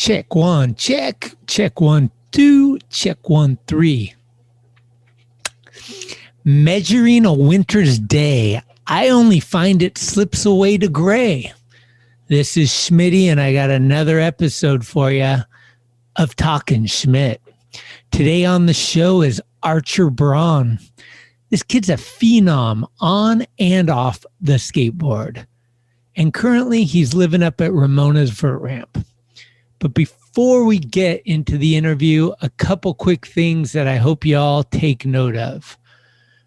Check one, check. Check 1, 2, check 1, 3. Measuring a winter's day, I only find it slips away to gray. This is Schmitty, and I got another episode for you of Talkin Schmit. Today on the show is Archer Braun. This kid's a phenom on and off the skateboard. And currently he's living up at Ramona's vert ramp. But before we get into the interview, a couple quick things that I hope you all take note of.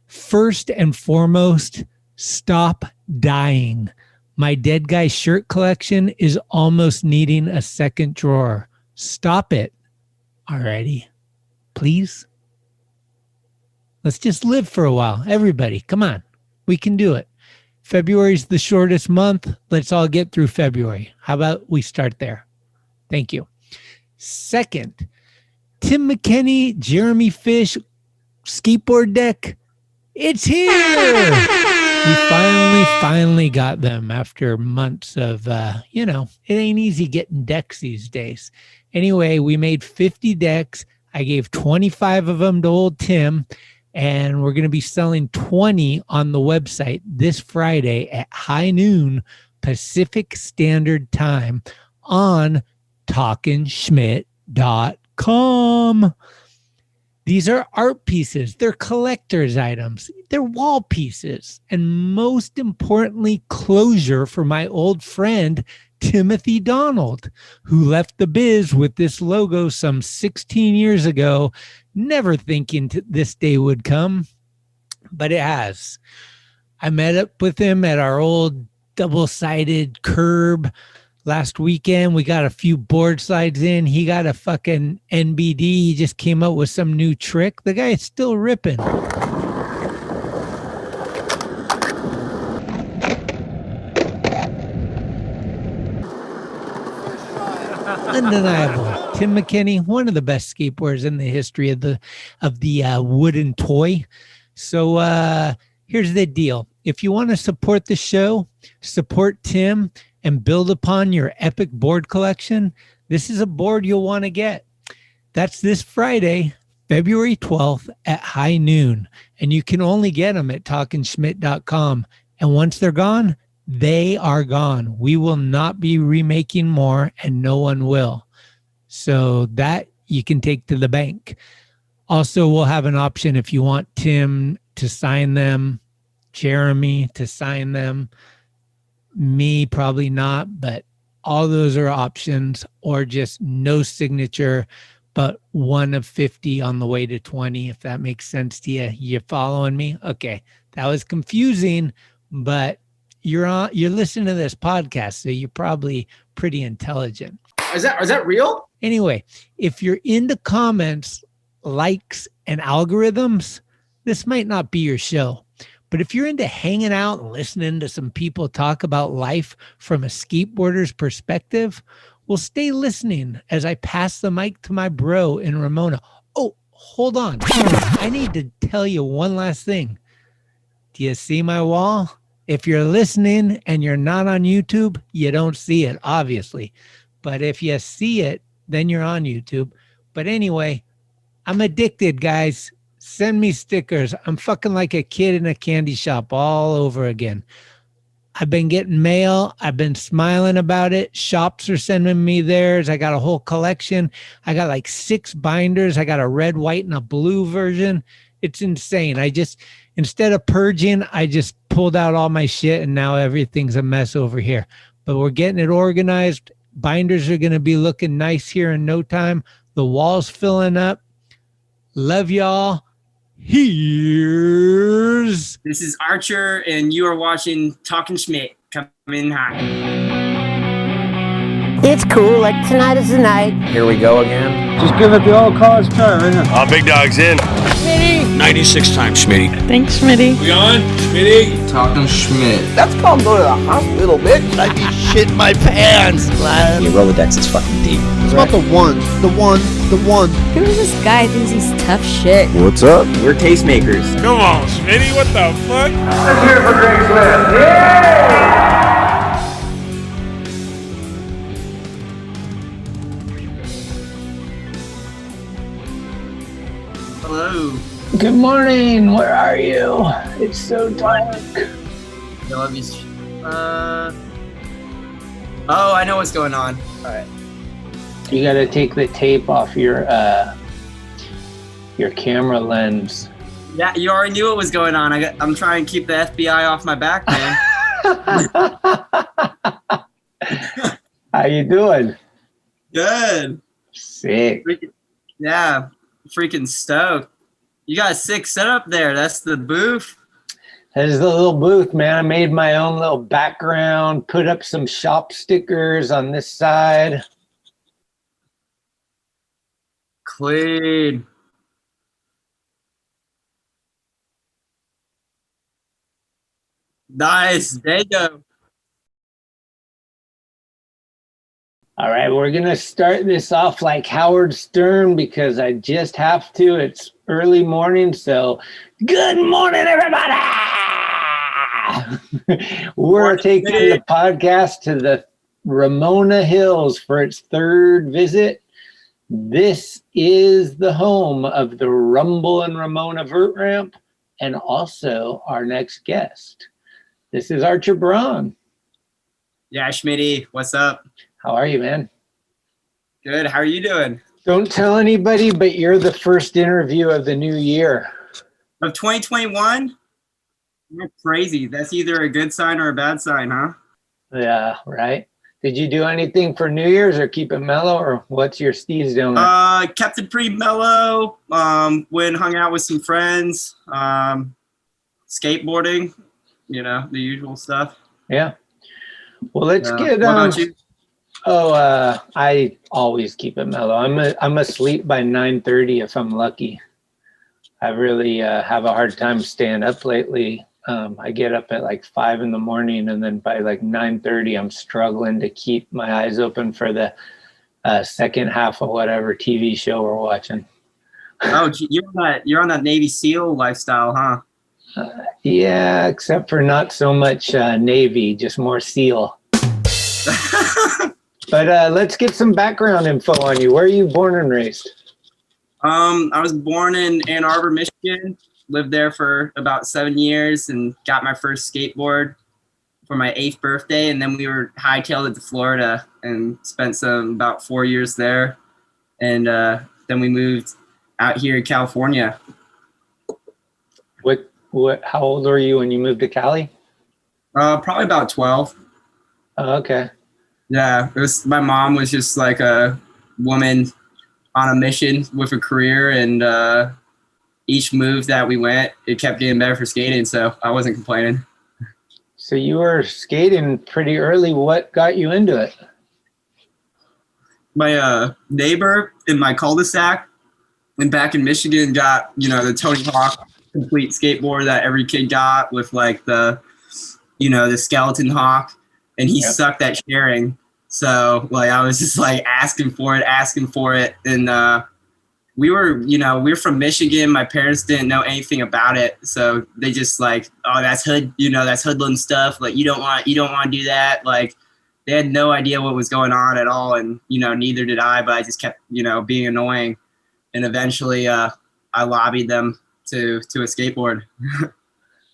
First and foremost, stop dying. My dead guy shirt collection is almost needing a second drawer. Stop it already, please. Let's just live for a while. Everybody, come on. We can do it. February's the shortest month. Let's all get through February. How about we start there? Thank you. Second, Tim McKinney, Jeremy Fish, skateboard deck. It's here. We finally got them after months of, it ain't easy getting decks these days. Anyway, we made 50 decks. I gave 25 of them to old Tim, and we're going to be selling 20 on the website this Friday at high noon Pacific Standard Time on TalkinSchmit.com. These are art pieces. They're collector's items. They're wall pieces. And most importantly, closure for my old friend, Timothy Donald, who left the biz with this logo some 16 years ago, never thinking this day would come, but it has. I met up with him at our old double-sided curb last weekend. We got a few board slides in. He got a fucking NBD. He just came up with some new trick. The guy is still ripping. Undeniable. Tim McKinney, one of the best skateboarders in the history of the wooden toy. So here's the deal. If you want to support the show, support Tim, and build upon your epic board collection, this is a board you'll want to get. That's this Friday, February 12th at high noon. And you can only get them at TalkinSchmit.com. And once they're gone, they are gone. We will not be remaking more, and no one will. So that you can take to the bank. Also, we'll have an option if you want Tim to sign them, Jeremy to sign them, me probably not, but all those are options, or just no signature, but one of 50 on the way to 20, if that makes sense to you. You following me? Okay. That was confusing, but you're listening to this podcast, so you're probably pretty intelligent. Is that real? Anyway, if you're into comments, likes, and algorithms, this might not be your show. But if you're into hanging out and listening to some people talk about life from a skateboarder's perspective, well, stay listening as I pass the mic to my bro in Ramona. Oh, hold on. I need to tell you one last thing. Do you see my wall? If you're listening and you're not on YouTube, you don't see it, obviously. But if you see it, then you're on YouTube. But anyway, I'm addicted, guys. Send me stickers. I'm fucking like a kid in a candy shop all over again. I've been getting mail. I've been smiling about it. Shops are sending me theirs. I got a whole collection. I got like 6 binders. I got a red, white, and a blue version. It's insane. Instead of purging, I just pulled out all my shit, and now everything's a mess over here. But we're getting it organized. Binders are going to be looking nice here in no time. The wall's filling up. Love y'all. This is Archer, and you are watching Talkin Schmit. Coming hot. It's cool, like tonight is the night. Here we go again. Just give it the old college try right now. All big dog's in. Schmitty. 96 times, Schmitty. Thanks, Schmitty. We on? Schmitty? Talkin Schmit. That's called go to the hospital, bitch. I'd be shitting my pants. Your Rolodex is fucking deep. It's about the one. Who's this guy thinks he's tough shit? What's up? We're tastemakers. Come on, Schmitty, what the fuck? Let's hear it for Greg Smith. Yeah! Hello. Good morning. Where are you? It's so dark. Oh, I know what's going on. All right. You got to take the tape off your camera lens. Yeah, you already knew what was going on. I'm trying to keep the FBI off my back, man. How you doing? Good. Sick. Freaking stoked. You got a sick setup there. That's the booth. There's the little booth, man. I made my own little background, put up some shop stickers on this side. Clean. Nice. There you go. All right, we're going to start this off like Howard Stern because I just have to. It's early morning, so good morning, everybody. We're taking the podcast to the Ramona Hills for its third visit. This is the home of the Rumble and Ramona vert ramp and also our next guest. This is Archer Braun. Yeah, Schmitty, what's up? How are you, man? Good. How are you doing? Don't tell anybody, but you're the first interview of the new year. Of 2021? You're crazy. That's either a good sign or a bad sign, huh? Yeah, right. Did you do anything for New Year's or keep it mellow, or what's your steez doing? Kept it pretty mellow. Went and hung out with some friends. Skateboarding, the usual stuff. Yeah. Well, let's get. What about you? I always keep it mellow. I'm asleep by 9:30 if I'm lucky. I really have a hard time staying up lately. I get up at like 5 in the morning, and then by like 9:30, I'm struggling to keep my eyes open for the second half of whatever TV show we're watching. Oh, you're on that Navy SEAL lifestyle, huh? Yeah, except for not so much Navy, just more SEAL. But let's get some background info on you. Where are you born and raised? I was born in Ann Arbor, Michigan. Lived there for about 7 years and got my first skateboard for my 8th birthday. And then we were hightailed it to Florida and spent about 4 years there. And then we moved out here in California. How old were you when you moved to Cali? Probably about 12. Oh, okay. Yeah, my mom was just like a woman on a mission with a career, and each move that we went, it kept getting better for skating, so I wasn't complaining. So you were skating pretty early. What got you into it? My neighbor in my cul-de-sac and back in Michigan got, the Tony Hawk complete skateboard that every kid got with like the skeleton hawk, and he sucked at sharing. So like I was just like asking for it, and we're from Michigan. My parents didn't know anything about it, so they just like, oh, that's that's hoodlum stuff. Like you don't want to do that. Like they had no idea what was going on at all, and neither did I. But I just kept being annoying, and eventually I lobbied them to a skateboard.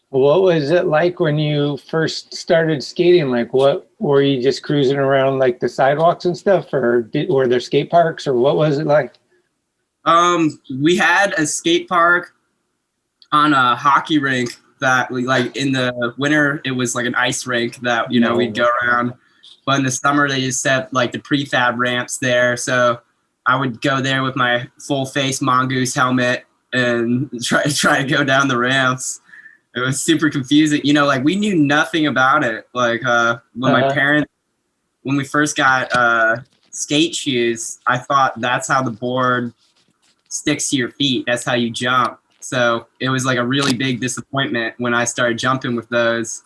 What was it like when you first started skating? Like, what were you just cruising around like the sidewalks and stuff, or were there skate parks, or what was it like? We had a skate park on a hockey rink that like in the winter it was like an ice rink that we'd go around, but in the summer they just set like the prefab ramps there. So I would go there with my full face mongoose helmet and try to go down the ramps. It was super confusing. Like we knew nothing about it. Like when we first got skate shoes, I thought that's how the board sticks to your feet. That's how you jump. So it was like a really big disappointment when I started jumping with those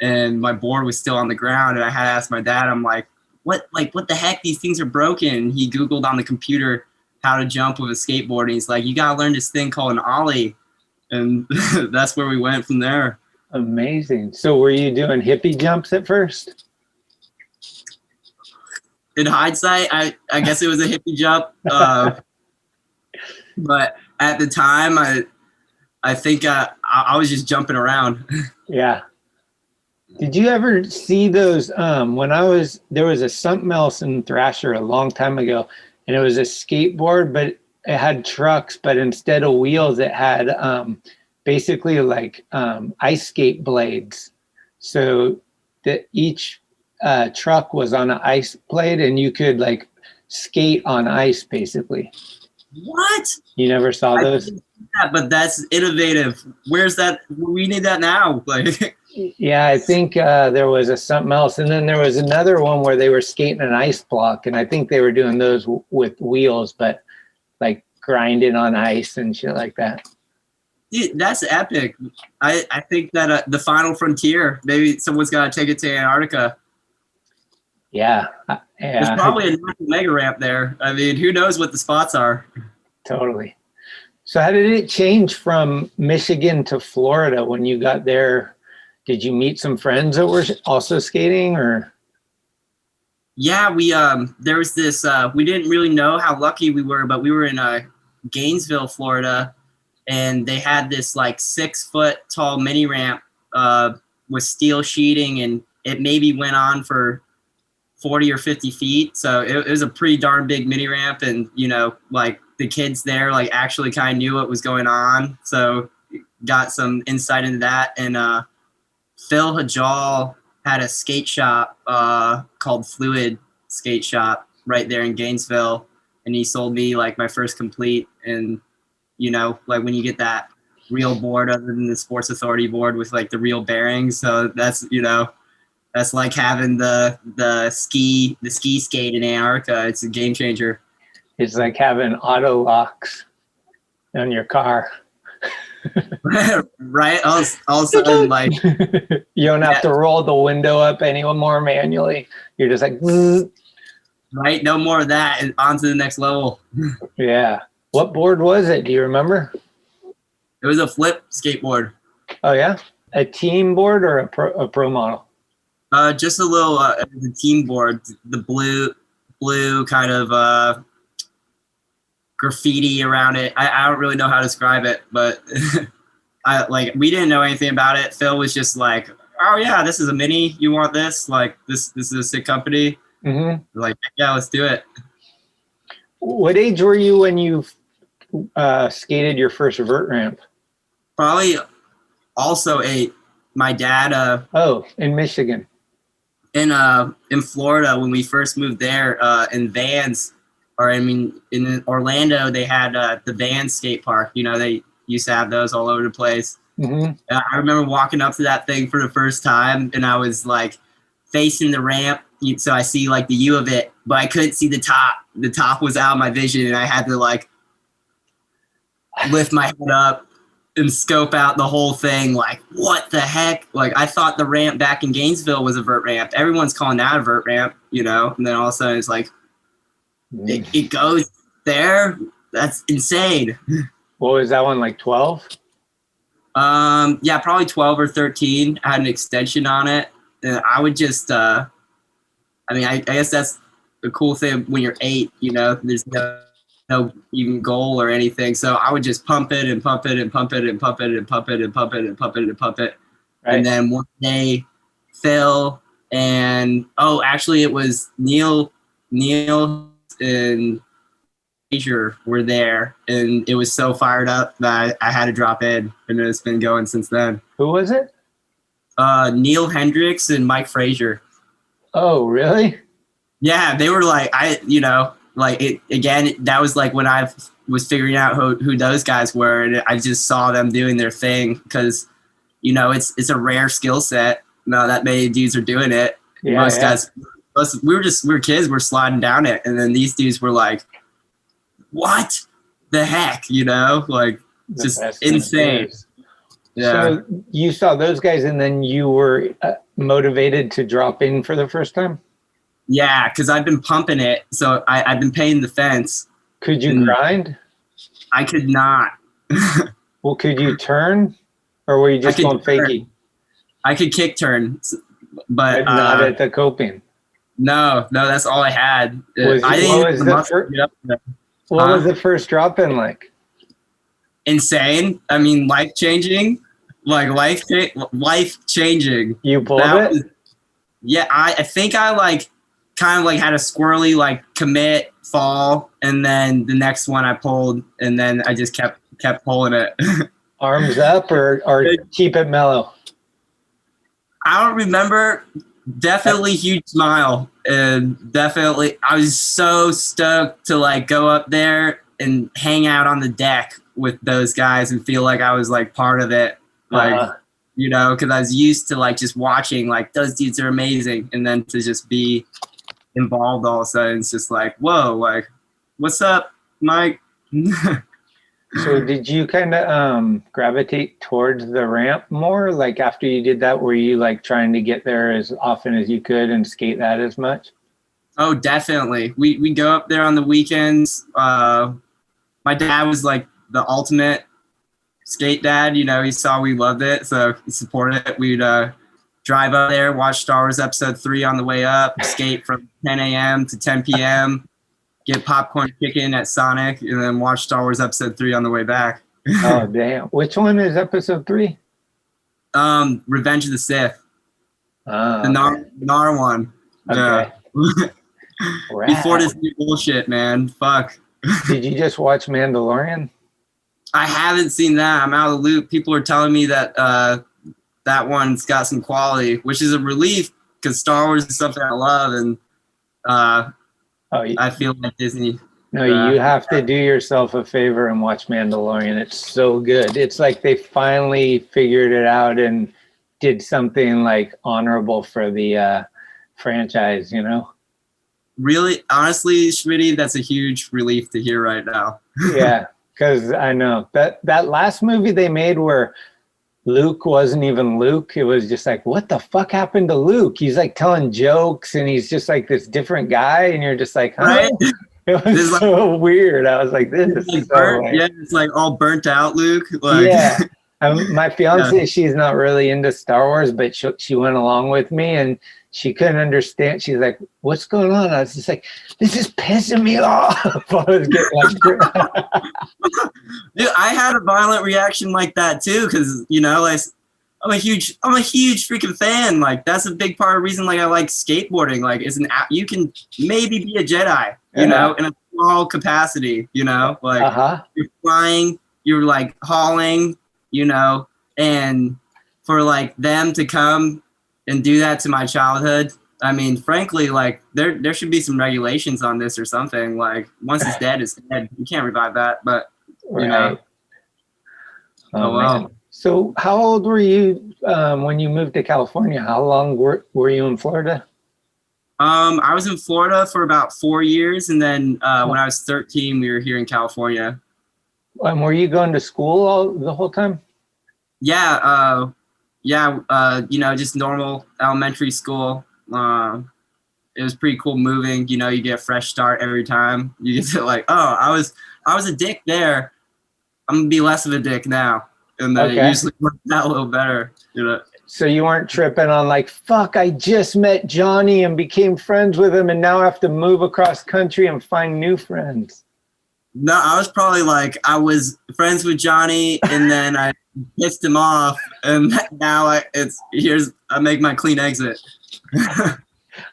and my board was still on the ground. And I had to ask my dad, I'm like, what the heck? These things are broken. He Googled on the computer how to jump with a skateboard. And he's like, you got to learn this thing called an ollie. And that's where we went from there. Amazing. So were you doing hippie jumps at first? In hindsight, I guess it was a hippie jump. But at the time, I think I was just jumping around. Yeah. Did you ever see those? There was a something else in Thrasher a long time ago, and it was a skateboard, but it had trucks, but instead of wheels, it had basically like ice skate blades. So that each truck was on an ice blade, and you could like skate on ice, basically. What? You never saw those? Yeah, but that's innovative. Where's that? We need that now. Like. Yeah, I think there was a something else, and then there was another one where they were skating an ice block, and I think they were doing those with wheels, but like grinding on ice and shit like that. Dude, that's epic. I think that the final frontier, maybe someone's got to take it to Antarctica. Yeah. There's probably a mega ramp there. I mean, who knows what the spots are? Totally. So how did it change from Michigan to Florida when you got there? Did you meet some friends that were also skating, or? Yeah, there was this, we didn't really know how lucky we were, but we were in Gainesville, Florida, and they had this like 6-foot tall mini ramp with steel sheeting, and it maybe went on for 40 or 50 feet. So it was a pretty darn big mini ramp, and like the kids there like actually kind of knew what was going on. So got some insight into that. And Phil Hajal had a skate shop called Fluid Skate Shop right there in Gainesville, and he sold me like my first complete. And like when you get that real board other than the Sports Authority board with like the real bearings, so that's that's like having the ski skate in Antarctica. It's a game changer. It's like having auto locks on your car. Right? All of a sudden, like you don't have to roll the window up anymore manually. You're just like, zzz. Right? No more of that, and on to the next level. Yeah. What board was it? Do you remember? It was a flip skateboard. Oh yeah, a team board or a pro model? Just a little the team board, the blue kind of graffiti around it. I don't really know how to describe it, but we didn't know anything about it. Phil was just like, oh yeah, this is a mini. You want this? Like this is a sick company. Mm-hmm. Like, yeah, let's do it. What age were you when you skated your first vert ramp? Probably also 8. My dad. In Michigan. In Florida, when we first moved there, in Vans, in Orlando, they had the Vans skate park. They used to have those all over the place. Mm-hmm. I remember walking up to that thing for the first time, and I was like facing the ramp, so I see like the U of it, but I couldn't see the top. The top was out of my vision, and I had to like lift my head up and scope out the whole thing. Like, what the heck? Like, I thought the ramp back in Gainesville was a vert ramp. Everyone's calling that a vert ramp, and then all of a sudden it's like, it goes there. That's insane. What was that one, like 12? Yeah, probably 12 or 13. I had an extension on it, and I would just, I guess that's the cool thing when you're 8. There's no even goal or anything. So I would just pump it and pump it and pump it and pump it and pump it and pump it and pump it and pump it. Right. And then one day, Phil and actually it was Neil and Frazier were there, and it was so fired up that I had to drop in, and it's been going since then. Who was it? Neil Hendricks and Mike Frazier. Oh, really? Yeah, they were like, that was like when I was figuring out who those guys were, and I just saw them doing their thing because, it's a rare skill set. Not that many dudes are doing it. Yeah, most guys, we were kids, we're sliding down it, and then these dudes were like, what the heck, just insane. Yeah. So you saw those guys, and then you were motivated to drop in for the first time? Yeah, because I've been pumping it, so I've been paying the fence. Could you grind? I could not. Well, could you turn, or were you just going fakey? I could kick turn, but not at the coping. No, that's all I had. What was the first drop in like? insane. I mean, life changing, like life changing. You pulled it? Yeah, I think I like kind of like had a squirrely like commit fall, and then the next one I pulled, and then I just kept pulling it. Arms up or keep it mellow? I don't remember. Definitely huge smile, and definitely I was so stoked to like go up there and hang out on the deck with those guys and feel like I was like part of it, like you know, because I was used to like just watching like those dudes are amazing, and then to just be involved all of a sudden, it's just like whoa, like what's up, Mike? So did you kind of gravitate towards the ramp more? Like after you did that, were you like trying to get there as often as you could and skate that as much? Oh, definitely. We go up there on the weekends. My dad was like the ultimate skate dad. You know, he saw we loved it, so he supported it. We'd drive up there, watch Star Wars Episode 3 on the way up, skate from 10 a.m. to 10 p.m., get popcorn chicken at Sonic, and then watch Star Wars Episode 3 on the way back. Oh, damn. Which one is Episode 3? Revenge of the Sith. Oh, The Nar one. Okay. Yeah. Before this new bullshit, man. Fuck. Did you just watch Mandalorian? I haven't seen that. I'm out of the loop. People are telling me that that one's got some quality, which is a relief because Star Wars is something I love, and I feel like Disney. No, you have to do yourself a favor and watch Mandalorian. It's so good. It's like they finally figured it out and did something like honorable for the franchise, you know? Really, honestly, Schmitty, that's a huge relief to hear right now. Yeah, because I know that last movie they made where Luke wasn't even Luke. It was just like, what the fuck happened to Luke? He's like telling jokes and he's just like this different guy, and you're just like, huh? Right? It was so weird. I was like, this is like so burnt, yeah, it's like all burnt out Luke. Like, yeah. My fiance, she's not really into Star Wars, but she went along with me and she couldn't understand. She's like, what's going on? I was just like, this is pissing me off. I was getting like, dude, I had a violent reaction like that too, because you know, like I'm a huge freaking fan. Like that's a big part of the reason like I like skateboarding. Like you can maybe be a Jedi, you know, in a small capacity, you know, like you're flying, you're like hauling, you know, and for like them to come and do that to my childhood. I mean, frankly, like there should be some regulations on this or something. Like once it's dead, it's dead. You can't revive that. But you know. Oh well. Man. So how old were you when you moved to California? How long were you in Florida? I was in Florida for about 4 years, and then when I was 13, we were here in California. And were you going to school the whole time? Yeah. You know, just normal elementary school. It was pretty cool moving. You know, you get a fresh start every time. You get to like, oh, I was a dick there. I'm gonna be less of a dick now, and then it usually works out a little better. You know. So you weren't tripping on like, fuck, I just met Johnny and became friends with him, and now I have to move across country and find new friends. No, I was probably like, I was friends with Johnny, and then I pissed him off, and now I make my clean exit.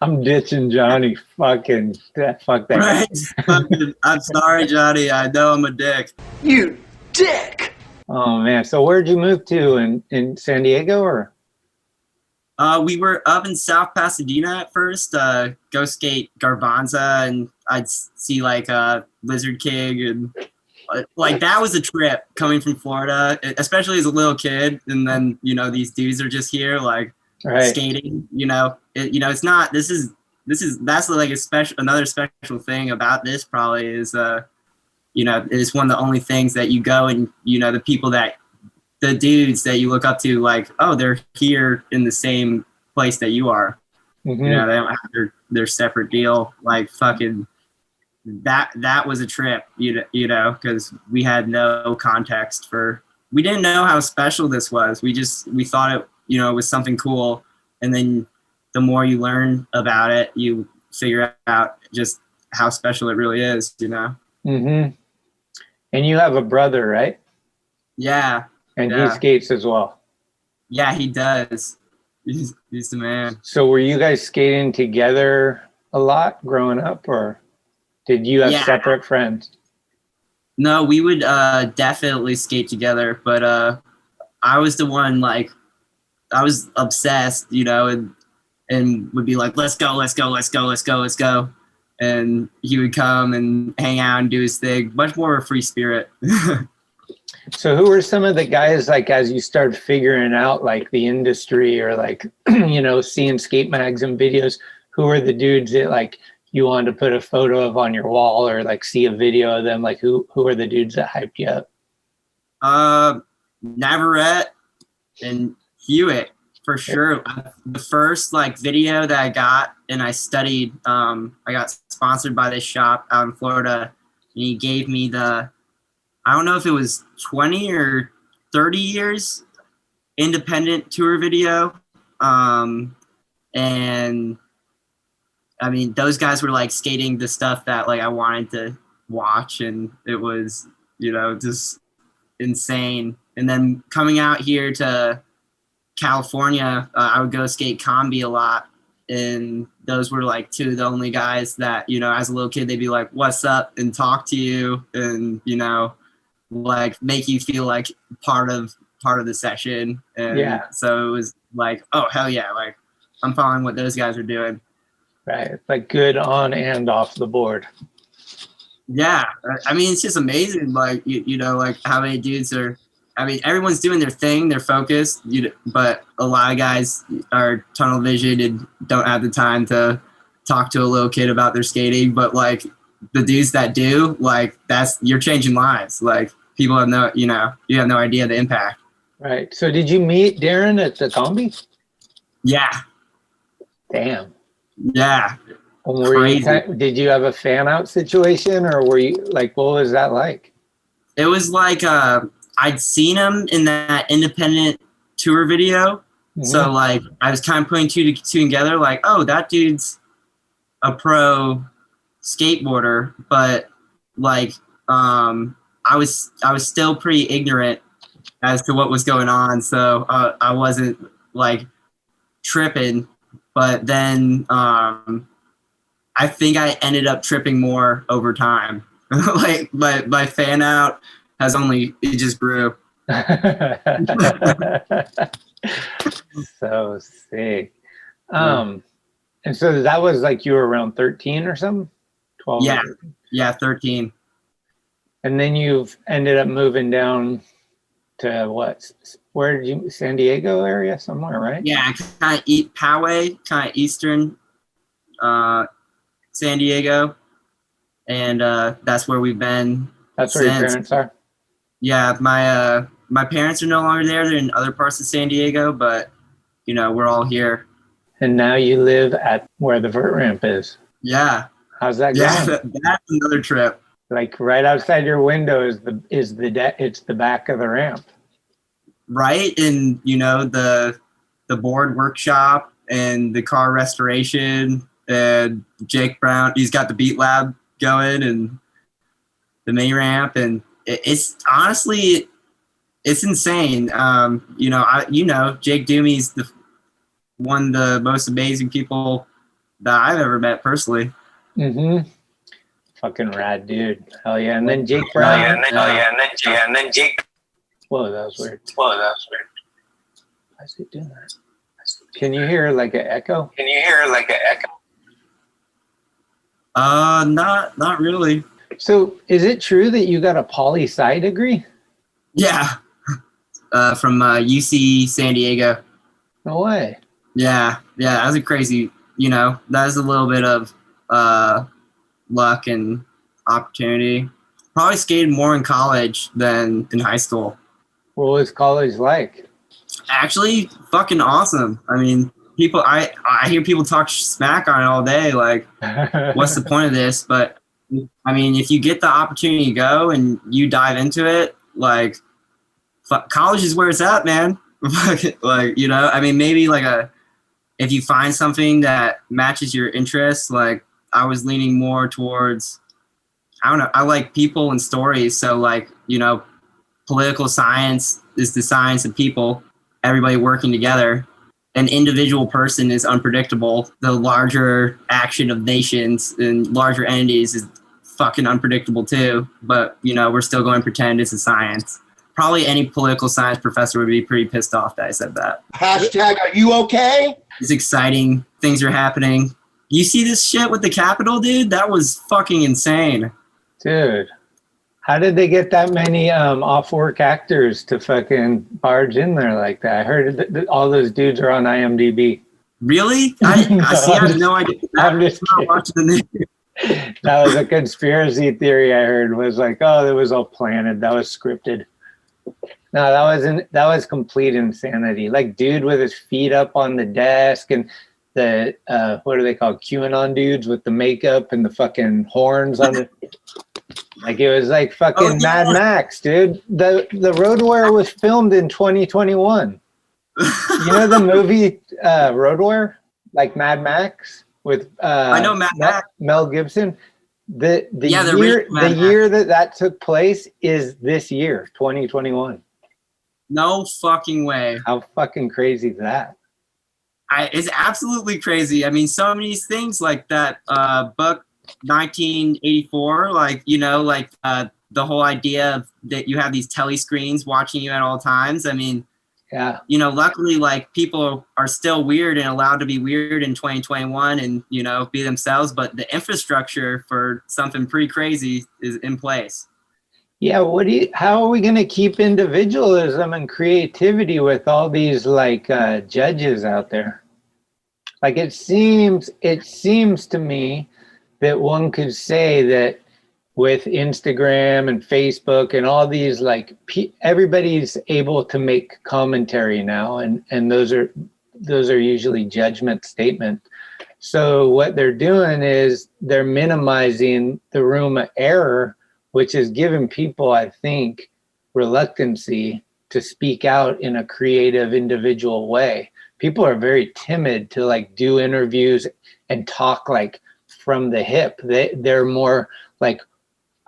I'm ditching Johnny. Fuck that right? Guy. I'm sorry, Johnny. I know I'm a dick. You dick! Oh man. So where'd you move to? In San Diego or? We were up in South Pasadena at first. Go skate Garbanza, and I'd see like Lizard King, and like that was a trip coming from Florida, especially as a little kid. And then you know these dudes are just here like skating. You know, it's not. That's like another special thing about this probably is you know, it's one of the only things that you go and you know the dudes that you look up to, like, oh, they're here in the same place that you are. Mm-hmm. You know, they don't have their separate deal. Like fucking that was a trip, you know, because we had no context we didn't know how special this was. We thought it, you know, was something cool. And then the more you learn about it, you figure out just how special it really is, you know? Mm-hmm. And you have a brother, right? Yeah. And Yeah. he skates as well. Yeah, he does. He's the man. So were you guys skating together a lot growing up, or did you have separate friends? No, we would definitely skate together, but I was the one, like, I was obsessed, you know, and would be like, let's go. And he would come and hang out and do his thing. Much more of a free spirit. So who were some of the guys, like, as you started figuring out like the industry, or like, you know, seeing skate mags and videos, who were the dudes that like you wanted to put a photo of on your wall, or like see a video of them? Like who are the dudes that hyped you up? Navarrete and Hewitt, for sure. The first like video that I got, and I studied, I got sponsored by this shop out in Florida, and he gave me I don't know if it was 20 or 30 years independent tour video. And I mean, those guys were like skating the stuff that like I wanted to watch, and it was, you know, just insane. And then coming out here to California, I would go skate combi a lot, and those were like two of the only guys that, you know, as a little kid, they'd be like, what's up, and talk to you, and, you know, like make you feel like part of the session. And so it was like, oh hell yeah, like I'm following what those guys are doing. Right, like good on and off the board. Yeah, I mean, it's just amazing, like you know, like how many dudes are, I mean, everyone's doing their thing, they're focused, but a lot of guys are tunnel vision and don't have the time to talk to a little kid about their skating. But like the dudes that do, like you're changing lives. Like people have no, you know, you have no idea the impact. Right. So did you meet Darren at the combi? Yeah. Damn. Yeah. Did you have a fan out situation, or were you like, what was that like? It was like, I'd seen him in that independent tour video. Mm-hmm. So like I was kind of putting two together, like, oh, that dude's a pro skateboarder, but like I was still pretty ignorant as to what was going on, so I wasn't like tripping. But then I think I ended up tripping more over time. Like my fan out it just grew. So sick. And so that was like you were around 13 or something? 12? Yeah, 13. And then you've ended up moving down to what? Where did you, San Diego area somewhere, right? Yeah, kind of Poway, kind of eastern San Diego. And that's where we've been. That's where your parents are? Yeah, my parents are no longer there. They're in other parts of San Diego, but, you know, we're all here. And now you live at where the vert ramp is. Yeah. How's that going? Yeah, that's another trip. Like right outside your window it's the back of the ramp. Right, and you know the board workshop and the car restoration, and Jake Brown, he's got the Beat Lab going, and the mini ramp, and it's honestly it's insane. You know, Jake Doomey's one of the most amazing people that I've ever met personally. Mm-hmm. Fucking rad dude. Hell yeah. And then Jake Brown. And then Jake. Whoa, that was weird. Why is he doing that? Can you hear like an echo? Not really. So is it true that you got a poli-sci degree? Yeah. From UC San Diego. No way. Yeah, that was a crazy, you know, that was a little bit of luck and opportunity. Probably skated more in college than in high school. What was college like? Actually, fucking awesome. I mean, people, I hear people talk smack on it all day. Like, what's the point of this? But I mean, if you get the opportunity to go and you dive into it, like, college is where it's at, man. Like, you know, I mean, maybe like if you find something that matches your interests, like I was leaning more towards, I don't know, I like people and stories. So like, you know, political science is the science of people, everybody working together. An individual person is unpredictable. The larger action of nations and larger entities is fucking unpredictable too. But, you know, we're still going to pretend it's a science. Probably any political science professor would be pretty pissed off that I said that. Hashtag, are you okay? It's exciting. Things are happening. You see this shit with the Capitol, dude? That was fucking insane. Dude, how did they get that many off-work actors to fucking barge in there like that? I heard that all those dudes are on IMDb. Really? I have no idea. I'm just not watching the news. That was a conspiracy theory I heard, was like, oh, that was all planned. That was scripted. No, that was complete insanity. Like, dude with his feet up on the desk, and the what are they called? QAnon dudes with the makeup and the fucking horns on it. Like, it was like fucking Mad Max, dude. The Road Warrior was filmed in 2021. You know the movie Road Warrior, like Mad Max with I know Mad Max. Mel Gibson. The year that took place is this year, 2021. No fucking way. How fucking crazy is that? It's absolutely crazy. I mean, some of these things like that book 1984, like, you know, like the whole idea of that you have these telescreens watching you at all times. I mean, yeah, you know, luckily, like, people are still weird and allowed to be weird in 2021 and, you know, be themselves. But the infrastructure for something pretty crazy is in place. Yeah, how are we going to keep individualism and creativity with all these like judges out there? Like, it seems to me that one could say that with Instagram and Facebook and all these, like, everybody's able to make commentary now, and those are usually judgment statement. So what they're doing is they're minimizing the room of error, which is giving people, I think, reluctancy to speak out in a creative, individual way. People are very timid to like do interviews and talk like from the hip. They're more like,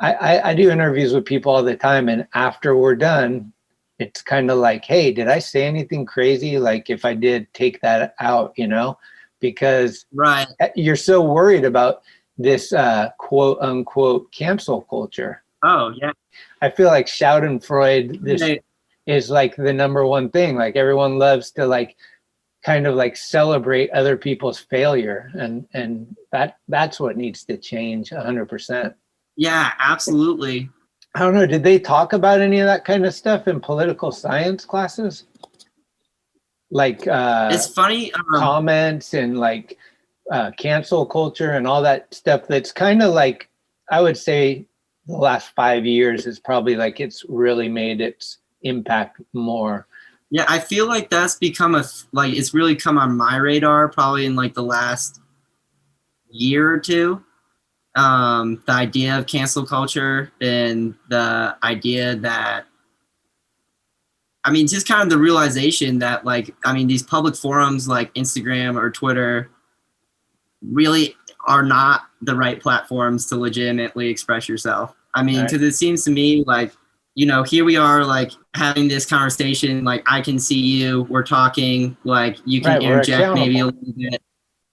I do interviews with people all the time, and after we're done, it's kind of like, hey, did I say anything crazy? Like, if I did, take that out, you know, because right, you're so worried about this quote unquote cancel culture. Oh yeah. I feel like Schadenfreude is like the number one thing. Like, everyone loves to like kind of like celebrate other people's failure, and that's what needs to change 100%. Yeah, absolutely. I don't know, did they talk about any of that kind of stuff in political science classes? Like it's funny, comments and like cancel culture and all that stuff that's kind of like, I would say the last 5 years is probably like it's really made its impact more. Yeah, I feel like that's become it's really come on my radar probably in like the last year or two. The idea of cancel culture and the idea that, I mean, just kind of the realization that, like, I mean, these public forums like Instagram or Twitter really are not the right platforms to legitimately express yourself. I mean, because it seems to me like, you know, here we are like having this conversation, like I can see you, we're talking, like you can interject maybe a little bit.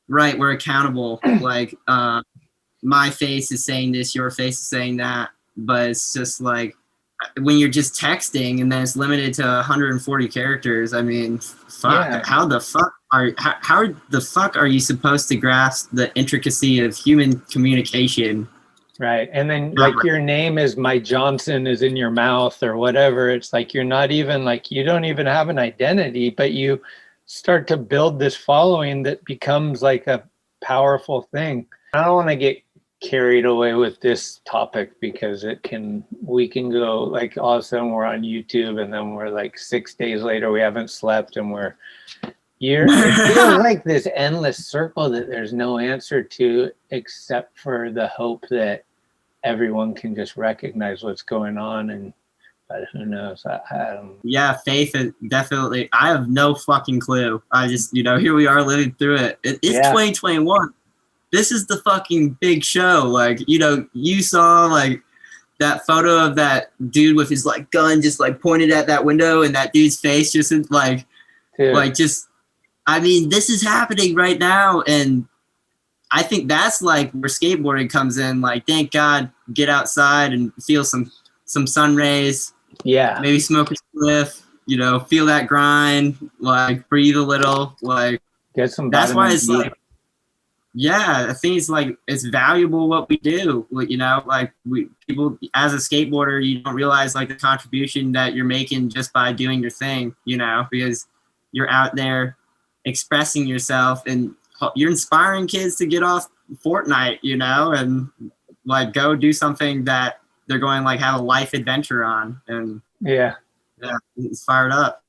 Right, we're accountable. Like my face is saying this, your face is saying that, but it's just like when you're just texting and then it's limited to 140 characters. I mean, fuck, Yeah. how the fuck are you supposed to grasp the intricacy of human communication? Right. And then like your name is Mike Johnson is in your mouth or whatever. It's like you're not even like, you don't even have an identity, but you start to build this following that becomes like a powerful thing. I don't want to get carried away with this topic because we can go like all of a sudden we're on YouTube and then we're like 6 days later we haven't slept and it feels like this endless circle that there's no answer to except for the hope that everyone can just recognize what's going on, but who knows? Yeah, faith is definitely. I have no fucking clue. I just, here we are living through it. It's 2021. This is the fucking big show. Like, you saw like that photo of that dude with his like gun just like pointed at that window, and that dude's face just like, just, I mean, this is happening right now. And I think that's like where skateboarding comes in. Like, thank God, get outside and feel some sun rays. Yeah. Maybe smoke a spliff, you know, feel that grind, like breathe a little, like get some. That's why it's like, yeah, I think it's like, it's valuable what we do. You know, like people as a skateboarder, you don't realize like the contribution that you're making just by doing your thing, you know, because you're out there expressing yourself and you're inspiring kids to get off Fortnite, you know, and like go do something that they're going like have a life adventure on. And yeah, it's fired up.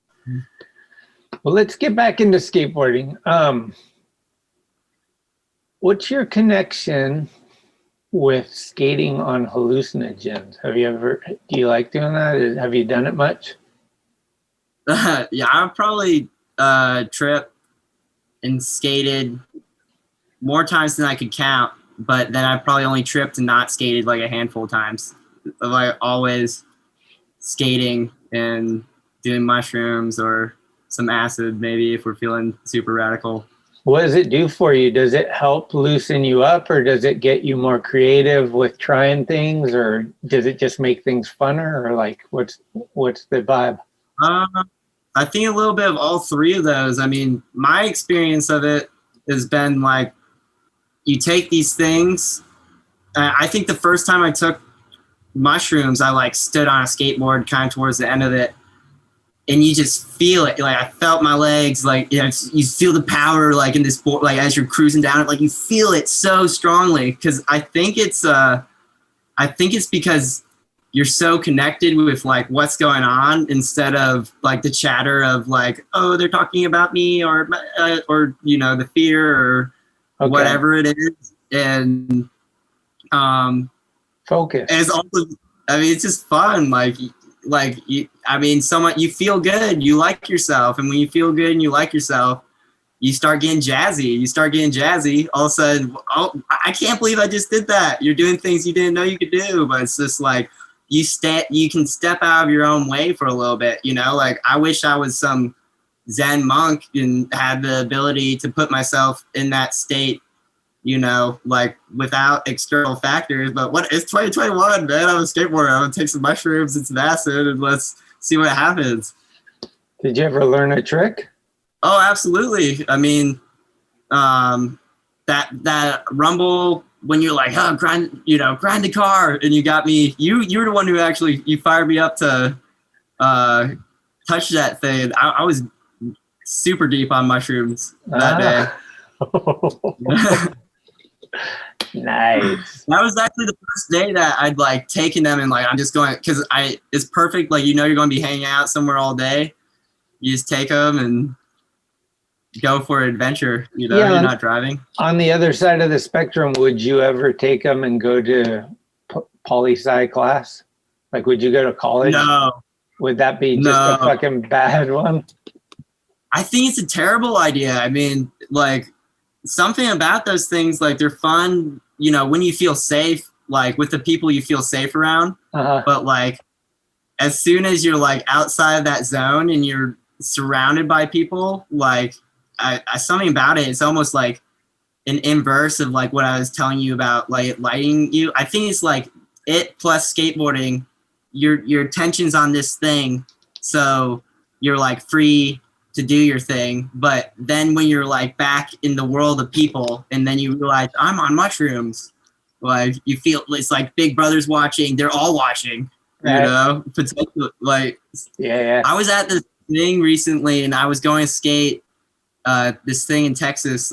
Well, let's get back into skateboarding. What's your connection with skating on hallucinogens? Do you like doing that? Have you done it much? Yeah, I've probably tripped and skated more times than I could count, but then I've probably only tripped and not skated like a handful of times. Like always skating and doing mushrooms or some acid, maybe if we're feeling super radical. What does it do for you? Does it help loosen you up, or does it get you more creative with trying things, or does it just make things funner, or like what's the vibe? I think a little bit of all three of those. I mean, my experience of it has been like, you take these things. I think the first time I took mushrooms, I like stood on a skateboard kind of towards the end of it, and you just feel it. Like I felt my legs, like, you know, you feel the power like in this board, like as you're cruising down it, like you feel it so strongly. Cause I think it's because you're so connected with like what's going on instead of like the chatter of like, oh, they're talking about me or you know, the fear or whatever it is. And focus. It's also, I mean, it's just fun. You feel good, you like yourself. And when you feel good and you like yourself, you start getting jazzy. All of a sudden, oh, I can't believe I just did that. You're doing things you didn't know you could do, but it's just like, you can step out of your own way for a little bit, you know? Like, I wish I was some Zen monk and had the ability to put myself in that state, you know, like without external factors. But it's 2021, man. I'm a skateboarder. I'm gonna take some mushrooms and some acid and let's see what happens. Did you ever learn a trick? Oh, absolutely. I mean, that rumble when you're like, oh, grind the car, and you got me. You were the one who actually you fired me up to touch that thing. I was super deep on mushrooms that day. Nice. That was actually the first day that I'd like taken them and like I'm just going because it's perfect. Like, you know, you're going to be hanging out somewhere all day. You just take them and go for an adventure. You know, you're not driving. On the other side of the spectrum, would you ever take them and go to poli-sci class? Like, would you go to college? No. Would that be just a fucking bad one? I think it's a terrible idea. I mean, like, something about those things, like, they're fun, you know, when you feel safe, like with the people you feel safe around. But like, as soon as you're like outside of that zone and you're surrounded by people, like something about it, it's almost like an inverse of like what I was telling you about, like lighting you. I think it's like it plus skateboarding, your attention's on this thing. So you're like free to do your thing. But then when you're like back in the world of people and then you realize I'm on mushrooms, like you feel it's like Big Brother's watching, they're all watching, you know, like, yeah. I was at this thing recently and I was going to skate this thing in Texas,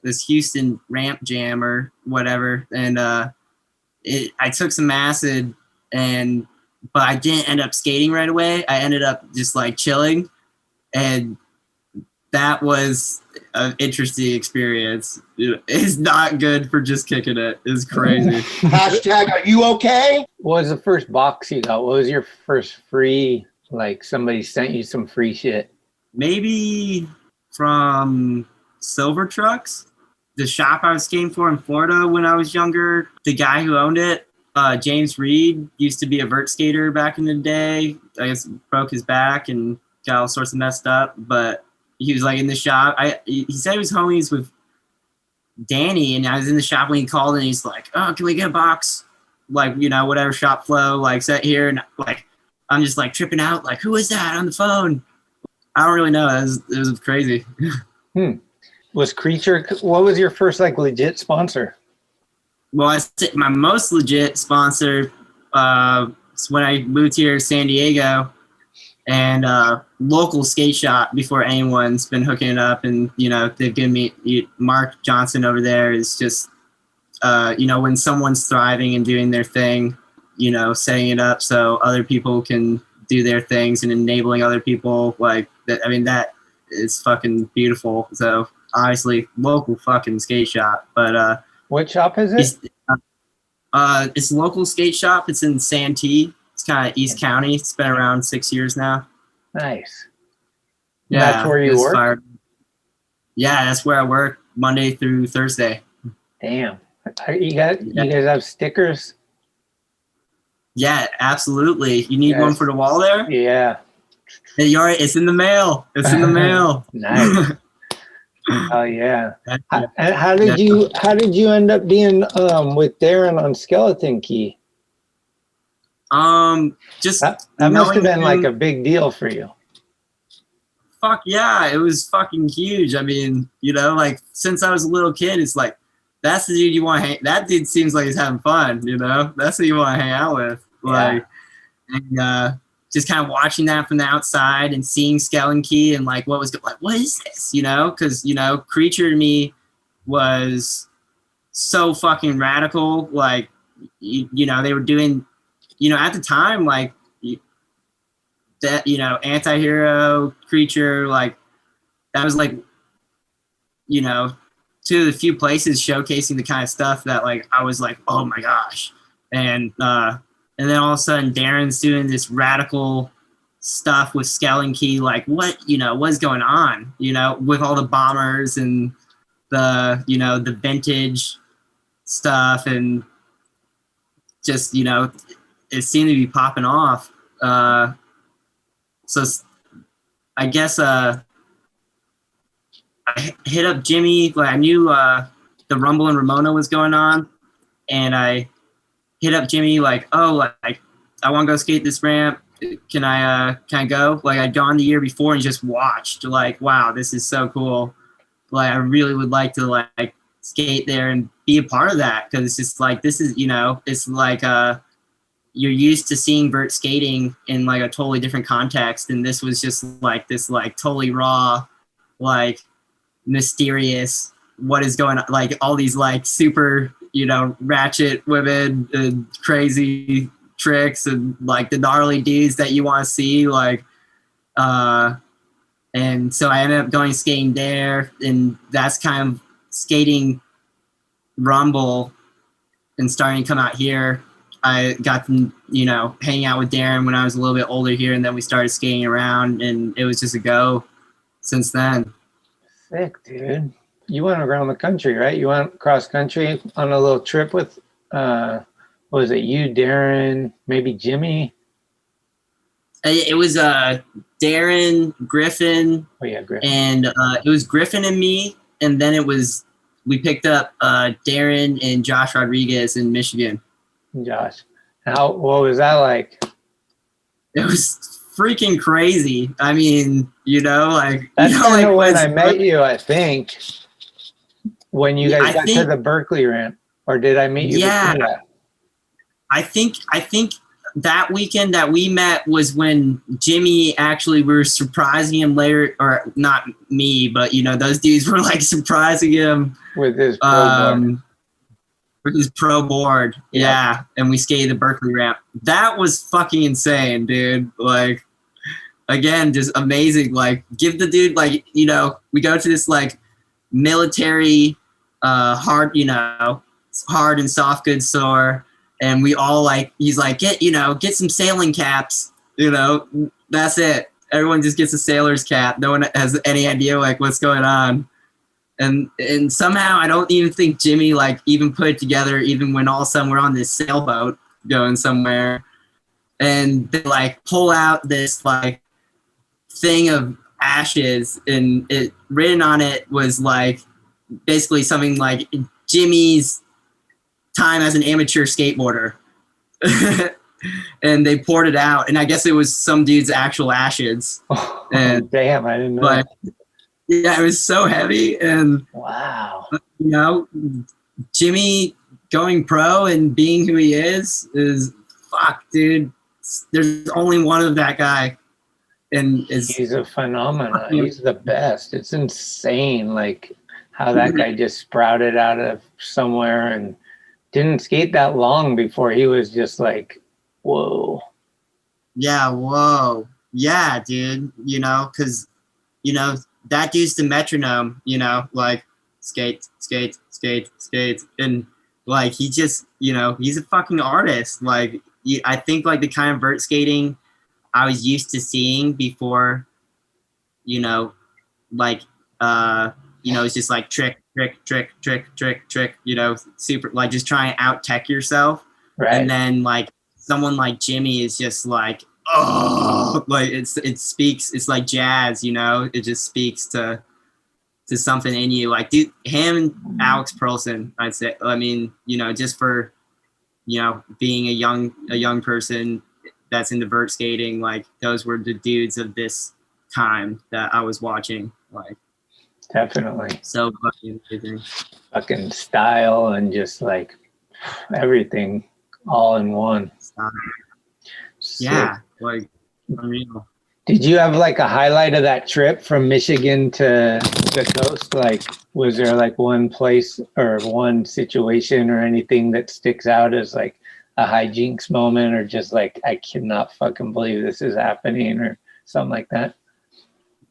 this Houston ramp jam or whatever. And I took some acid but I didn't end up skating right away. I ended up just like chilling. And that was an interesting experience. It's not good for just kicking it. It's crazy. Hashtag, are you okay? What was the first box you got? What was your first free, like somebody sent you some free shit? Maybe from Silver Trucks, the shop I was skating for in Florida when I was younger. The guy who owned it, James Reed used to be a vert skater back in the day. I guess broke his back and got all sorts of messed up, but he was like in the shop. He said he was homies with Danny, and I was in the shop when he called, and he's like, "Oh, can we get a box? Like, whatever shop flow, like set here." And like, I'm just like tripping out, like, who is that on the phone? I don't really know. It was crazy. Was Creature? What was your first like legit sponsor? Well, my most legit sponsor was when I moved here to San Diego, and local skate shop before anyone's been hooking it up. And, they've given me Mark Johnson over there is just, when someone's thriving and doing their thing, setting it up so other people can do their things and enabling other people like that. I mean, that is fucking beautiful. So obviously local fucking skate shop, but, what shop is it? It's a local skate shop. It's in Santee. It's kind of East County. It's been around 6 years now. Nice. Yeah, that's where you work? Yeah, that's where I work Monday through Thursday. Damn. You guys have stickers? Yeah, absolutely. You need one for the wall there? Yeah. Hey, it's in the mail. It's in the mail. Nice. Oh yeah. How did you end up being with Darren on Skeleton Key? Just that must have been like a big deal for you. Fuck yeah, it was fucking huge. I mean, like since I was a little kid, it's like that's the dude you want to hang. That dude seems like he's having fun. That's who you want to hang out with. Like, and just kind of watching that from the outside and seeing Skeleton Key and like what is this? Because Creature to me was so fucking radical. Like, they were doing, at the time, like that, Anti-Hero, Creature, like that was like, two of the few places showcasing the kind of stuff that like I was like, oh my gosh, and then all of a sudden Darren's doing this radical stuff with Skeleton Key, like what's going on, with all the bombers and the, the vintage stuff and just, it seemed to be popping off. So I guess, I hit up Jimmy, like I knew, the Rumble in Ramona was going on, and I hit up Jimmy like, oh, like I want to go skate this ramp. Can I go? Like I'd gone the year before and just watched. Like, wow, this is so cool. Like I really would like to like skate there and be a part of that, because it's just like this is it's like you're used to seeing vert skating in like a totally different context, and this was just like this like totally raw, like mysterious. What is going on? Like all these like super ratchet women and crazy tricks and like the gnarly dudes that you want to see, like and so I ended up going skating there, and that's kind of skating Rumble and starting to come out here. I got to hang out with Darren when I was a little bit older here, and then we started skating around, and it was just a go since then. Sick, dude. You went around the country, right? You went cross country on a little trip with, what was it? You, Darren, maybe Jimmy? It was Darren, Griffin. Oh yeah, Griffin. And it was Griffin and me, and then we picked up Darren and Josh Rodriguez in Michigan. Josh, what was that like? It was freaking crazy. I mean, like that's like when I met you, I think. When you guys got to the Berkeley ramp, or did I meet you? Yeah, before that? I think that weekend that we met was when Jimmy we were surprising him later, or not me, but those dudes were like surprising him with his pro board. With his pro board, yeah, and we skated the Berkeley ramp. That was fucking insane, dude. Like, again, just amazing. Like, give the dude like we go to this like military, hard and soft goods store, and we all like he's like get some sailing caps. That's it. Everyone just gets a sailor's cap. No one has any idea like what's going on. And somehow I don't even think Jimmy like even put it together, even when all of a sudden we're on this sailboat going somewhere, and they like pull out this like thing of ashes, and it written on it was like basically something like Jimmy's time as an amateur skateboarder. And they poured it out, and I guess it was some dude's actual ashes. And damn, I didn't know. But yeah, it was so heavy, and wow, you know, Jimmy going pro and being who he is fuck, dude. There's only one of that guy, and he's a phenomenon. He's the best. It's insane, like how that guy just sprouted out of somewhere and didn't skate that long before he was just like, whoa. Yeah, whoa. Yeah, dude. You know, because, you know, that dude's the metronome, you know, like skate, skate, skate, skate. And like, he just, you know, he's a fucking artist. Like, I think like the kind of vert skating I was used to seeing before, you know, like, you know, it's just like trick, trick, trick, trick, trick, trick, you know, super, like just try and out tech yourself. Right. And then like someone like Jimmy is just like, oh, like it speaks, it's like jazz, you know, it just speaks to something in you. Like, dude, him and Alex Perlson, I'd say, I mean, you know, just for, you know, being a young person that's into vert skating, like those were the dudes of this time that I was watching, like. Definitely. So fucking amazing. Fucking style and just like everything all in one. Yeah, like unreal. Did you have like a highlight of that trip from Michigan to the coast? Like, was there like one place or one situation or anything that sticks out as like a hijinx moment, or just like, I cannot fucking believe this is happening, or something like that?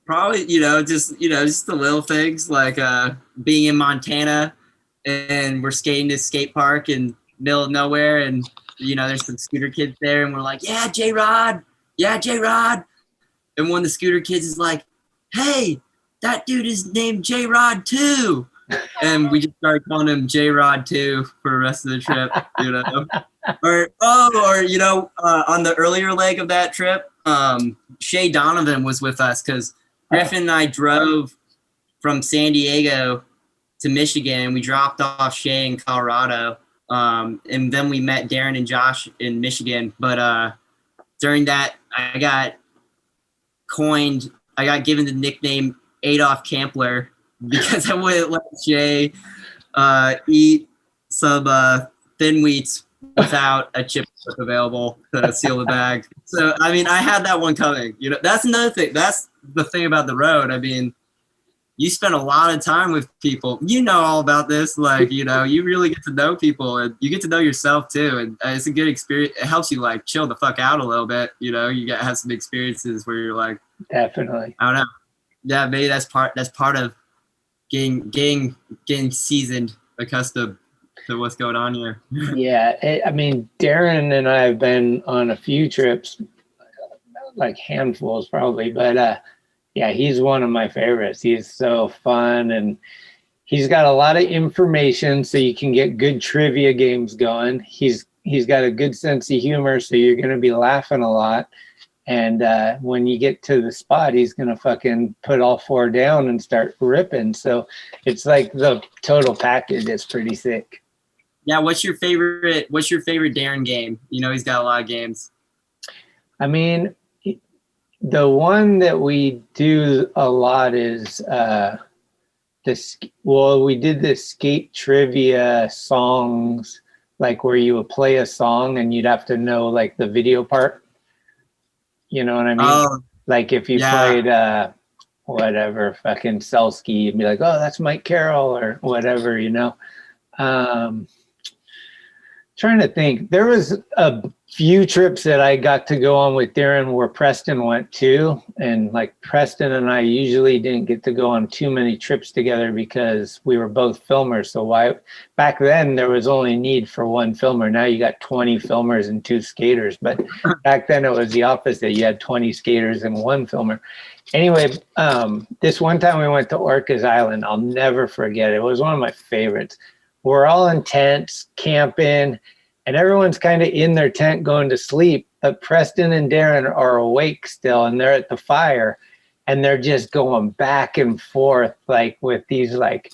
Probably, just the little things, like being in Montana and we're skating this skate park in middle of nowhere, and there's some scooter kids there, and we're like, yeah, J-Rod. And one of the scooter kids is like, hey, that dude is named J-Rod too. And we just started calling him J-Rod too for the rest of the trip, Or on the earlier leg of that trip, Shay Donovan was with us because Griffin and I drove from San Diego to Michigan, and we dropped off Shay in Colorado. And then we met Darren and Josh in Michigan. But during that, I got given the nickname Adolf Kampler because I wouldn't let Shay eat some thin wheats without a chip available to seal the bag. So, I mean, I had that one coming. That's another thing. That's the thing about the road. I mean, you spend a lot of time with people. You know all about this. Like, you really get to know people, and you get to know yourself too. And it's a good experience. It helps you like chill the fuck out a little bit. You have some experiences where you're like, definitely. I don't know. Yeah, maybe that's part of getting seasoned, accustomed to what's going on here. Yeah, I mean, Darren and I have been on a few trips, like handfuls probably, but yeah, he's one of my favorites. He's so fun, and he's got a lot of information, so you can get good trivia games going. He's got a good sense of humor, so you're going to be laughing a lot. And when you get to the spot, he's going to fucking put all four down and start ripping. So it's like the total package. It's pretty sick. Yeah. What's your favorite Darren game? He's got a lot of games. I mean, the one that we do a lot is we did the skate trivia songs, like where you would play a song and you'd have to know like the video part. You know what I mean? Oh, like if you played whatever, fucking Selsky, you'd be like, oh, that's Mike Carroll or whatever, Trying to think. There was a few trips that I got to go on with Darren where Preston went too. And like Preston and I usually didn't get to go on too many trips together because we were both filmers. So back then there was only need for one filmer. Now you got 20 filmers and 2 skaters. But back then it was the opposite. You had 20 skaters and 1 filmer. Anyway, this one time we went to Orcas Island. I'll never forget it. It was one of my favorites. We're all in tents, camping, and everyone's kind of in their tent going to sleep. But Preston and Darren are awake still, and they're at the fire, and they're just going back and forth, like with these like,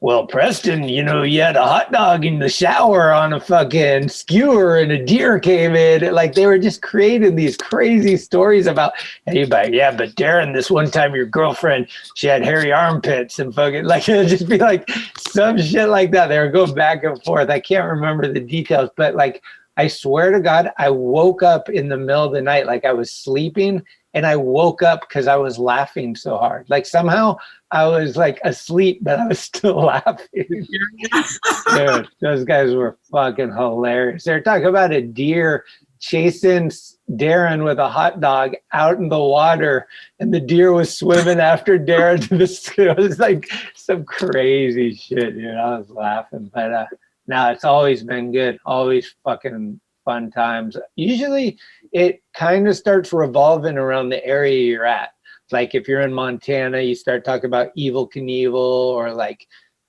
well, Preston, you know, you had a hot dog in the shower on a fucking skewer and a deer came in. Like they were just creating these crazy stories about anybody. Yeah, but Darren, this one time your girlfriend, she had hairy armpits and fucking like, it would just be like some shit like that. They were going back and forth. I can't remember the details, but like, I swear to God, I woke up in the middle of the night, like I was sleeping and I woke up because I was laughing so hard. Like somehow I was like asleep, but I was still laughing. Dude, those guys were fucking hilarious. They're talking about a deer chasing Darren with a hot dog out in the water, and the deer was swimming after Darren to the. It was like some crazy shit, dude. I was laughing, but no, it's always been good. Always fucking fun times. Usually, it kind of starts revolving around the area you're at. Like if you're in Montana, you start talking about Evel Knievel or like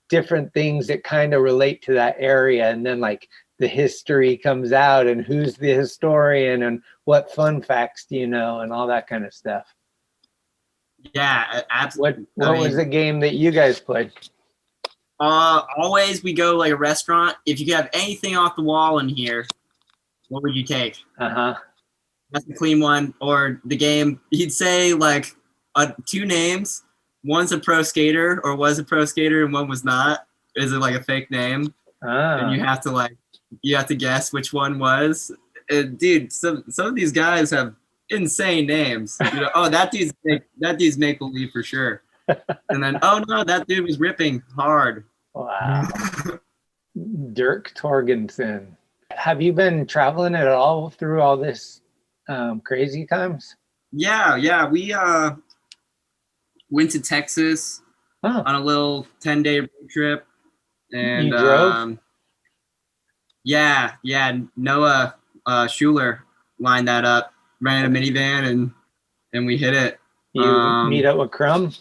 different things that kind of relate to that area. And then like the history comes out and who's the historian and what fun facts do you know and all that kind of stuff. Yeah, absolutely. What was the game that you guys played? Always we go like a restaurant. If you could have anything off the wall in here, what would you take? That's a clean one. Or the game, he'd say like 2 names. One's a pro skater or was a pro skater and one was not. Is it like a fake name? And you have to guess which one was. Dude, some of these guys have insane names. You know, oh, that dude's make believe for sure. And then, oh no, that dude was ripping hard. Wow. Dirk Torgensen. Have you been traveling at all through all this crazy times? Yeah. We went to Texas on a little 10-day road trip. And you drove? Yeah. Noah Schuler lined that up, ran a minivan, and we hit it. You meet up with Crumb?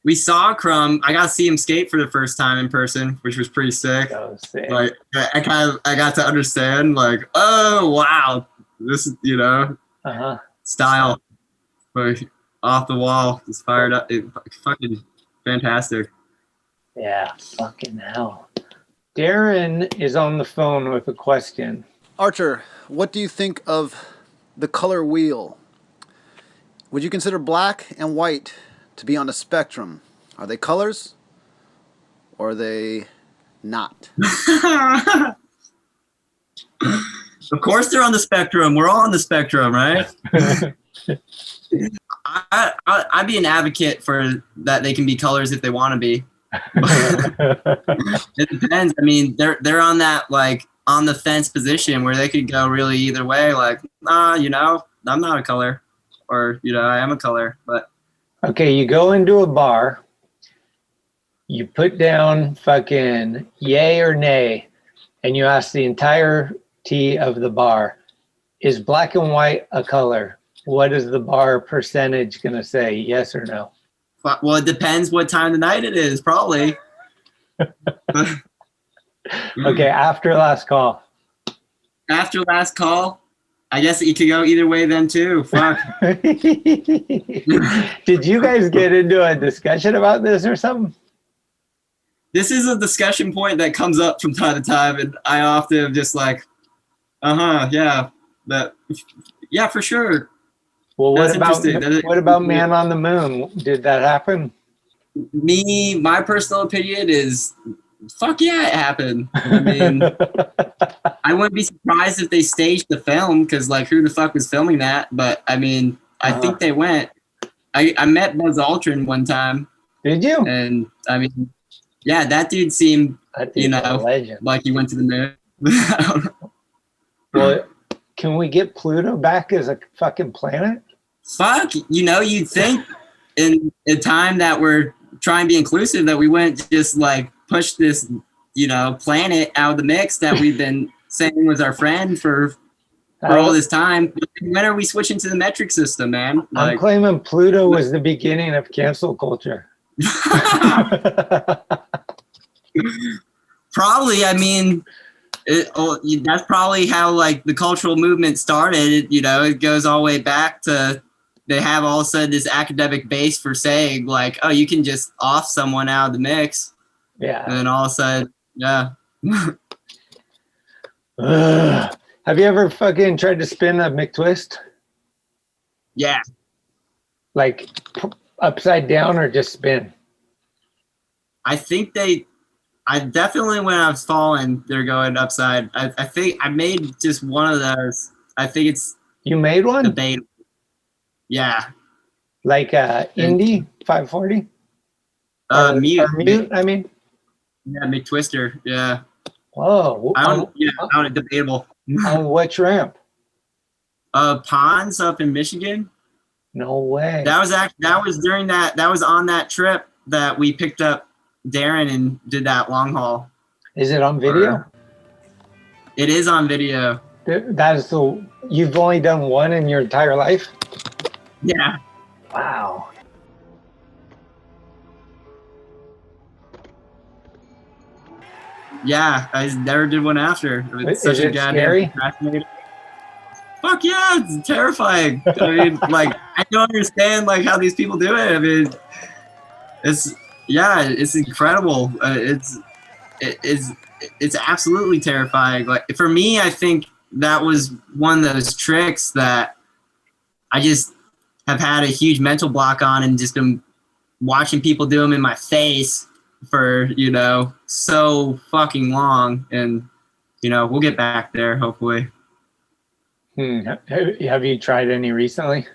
We saw Crumb. I got to see him skate for the first time in person, which was pretty sick. That was sick. Like I got to understand, like, oh wow, this is, you know, style, but off the wall, it's fired up. It fucking fantastic. Yeah, fucking hell. Darren is on the phone with a question. Archer, what do you think of the color wheel? Would you consider black and white to be on a spectrum? Are they colors or are they not? Of course they're on the spectrum. We're all on the spectrum, right? I'd be an advocate for that they can be colors if they want to be. It depends. I mean, they're on that like on the fence position where they could go really either way. Like, you know, I'm not a color, or you know, I am a color. But okay, you go into a bar, you put down fucking yay or nay, and you ask the entirety of the bar, is black and white a color? What is the bar percentage gonna say? Yes or no? Well, it depends what time of the night it is, probably. Okay, after last call. After last call, I guess it could go either way then too. Fuck. Did you guys get into a discussion about this or something? This is a discussion point that comes up from time to time, and I often am just like, yeah, for sure. Well, what about Man on the Moon? Did that happen? My personal opinion is, fuck yeah, it happened. I mean, I wouldn't be surprised if they staged the film, because like, who the fuck was filming that? But I mean, I think they went. I met Buzz Aldrin one time. Did you? And I mean, yeah, that dude seemed you know, legend. like he went to the moon. I don't know. Well, can we get Pluto back as a fucking planet? Fuck, you know, you'd think in a time that we're trying to be inclusive that we wouldn't just like push this, you know, planet out of the mix that we've been saying was our friend for all this time. When are we switching to the metric system, man? Like, I'm claiming Pluto was the beginning of cancel culture. Probably, I mean, that's probably how like the cultural movement started. You know, it goes all the way back to they have all of a sudden this academic base for saying like, oh, you can just off someone out of the mix. Yeah. And then all of a sudden, yeah. Have you ever fucking tried to spin a McTwist? Yeah. Like upside down or just spin? I think I definitely, when I was falling, they're going upside. I think I made just one of those. I think it's. You made one? Debatable. Yeah. Like Indy 540? Mute, I mean. Yeah, McTwister. Yeah. Whoa. I don't debatable. On which ramp? Ponds up in Michigan. No way. That was on that trip that we picked up Darren and did that long haul. Is it on video? It is on video. You've only done one in your entire life? Yeah. Wow. Yeah, I never did one after. It's such a goddamn fascinating. Fuck yeah, it's terrifying. I mean, like, I don't understand like how these people do it. I mean, it's incredible. It's absolutely terrifying. Like for me, I think that was one of those tricks that I just have had a huge mental block on and just been watching people do them in my face for, you know, so fucking long. And, you know, we'll get back there hopefully. Have you tried any recently?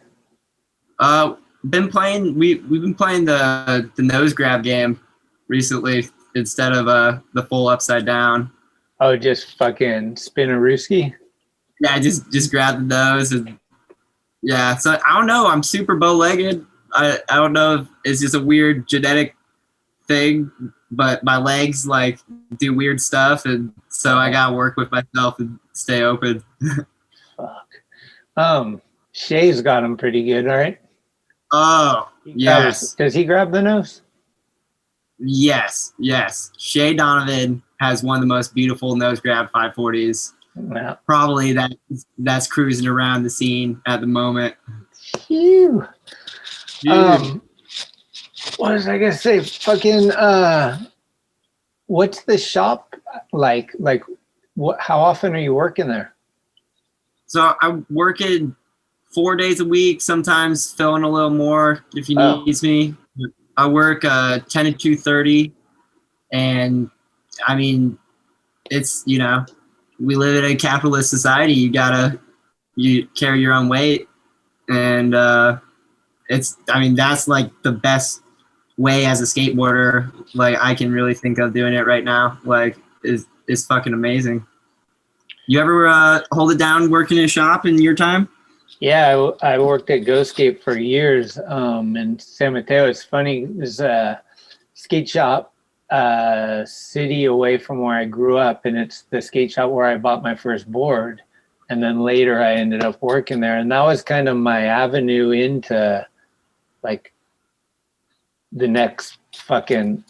We've been playing the nose grab game recently instead of the full upside down. Oh, just fucking spin a rooski? Yeah, I just grab the nose and yeah. So I don't know. I'm super bow-legged. I don't know if it's just a weird genetic thing, but my legs like do weird stuff, and so I gotta work with myself and stay open. Fuck. Shay's got him pretty good, right? Oh, yes. Does he grab the nose? Yes. Shay Donovan has one of the most beautiful nose grab 540s. Wow. Probably that's cruising around the scene at the moment. Phew. What was I gonna say? Fucking what's the shop like? Like how often are you working there? So I'm working 4 days a week, sometimes filling a little more if he needs me. I work 10 to 2:30, and I mean, it's, you know, we live in a capitalist society. You carry your own weight, and that's like the best way as a skateboarder. Like I can really think of doing it right now. Like is fucking amazing. You ever hold it down working in a shop in your time? Yeah, I worked at Go Skate for years in San Mateo. It's funny, there's a skate shop city away from where I grew up, and it's the skate shop where I bought my first board. And then later I ended up working there, and that was kind of my avenue into like the next fucking,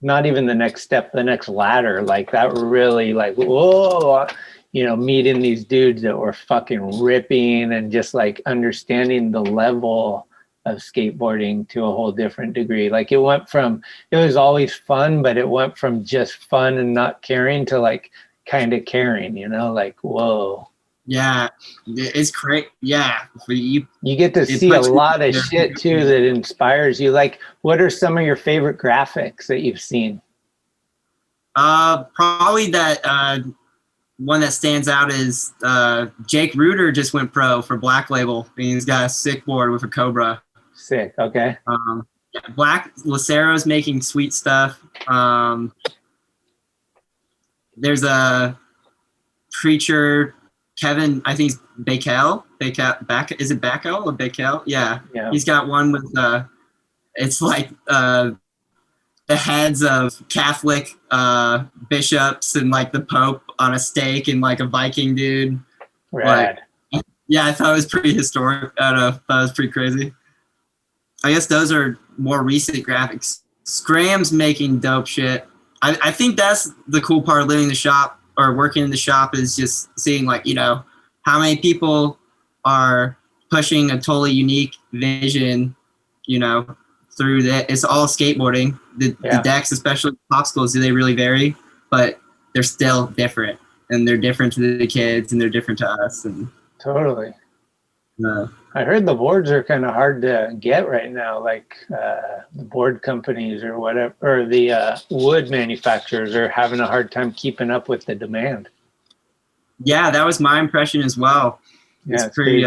not even the next step, the next ladder. Like that really like, whoa, you know, meeting these dudes that were fucking ripping and just like understanding the level of skateboarding to a whole different degree. Like it was always fun, but it went from just fun and not caring to like kind of caring, you know, like, whoa. Yeah, it's great. Yeah. You get to see a lot of shit too that inspires you. Like, what are some of your favorite graphics that you've seen? Probably that one that stands out is Jake Reuter just went pro for Black Label. He's got a sick board with a Cobra. Sick. Okay. Black Lacero's making sweet stuff. there's a preacher, Kevin, I think it's Bakel, is it Bakel or Bakel? Yeah. He's got one with, it's like the heads of Catholic bishops and like the Pope on a stake and like a Viking dude. Rad. Like, yeah, I thought it was pretty historic. I don't know. I thought it was pretty crazy. I guess those are more recent graphics. Scram's making dope shit. I think that's the cool part of living in the shop or working in the shop is just seeing like, you know, how many people are pushing a totally unique vision, you know, through that. It's all skateboarding. The decks, especially popsicles, do they really vary? But they're still different. And they're different to the kids and they're different to us. And totally. I heard the boards are kind of hard to get right now, like the board companies or whatever, or the wood manufacturers are having a hard time keeping up with the demand. Yeah, that was my impression as well. Yeah, it's pretty.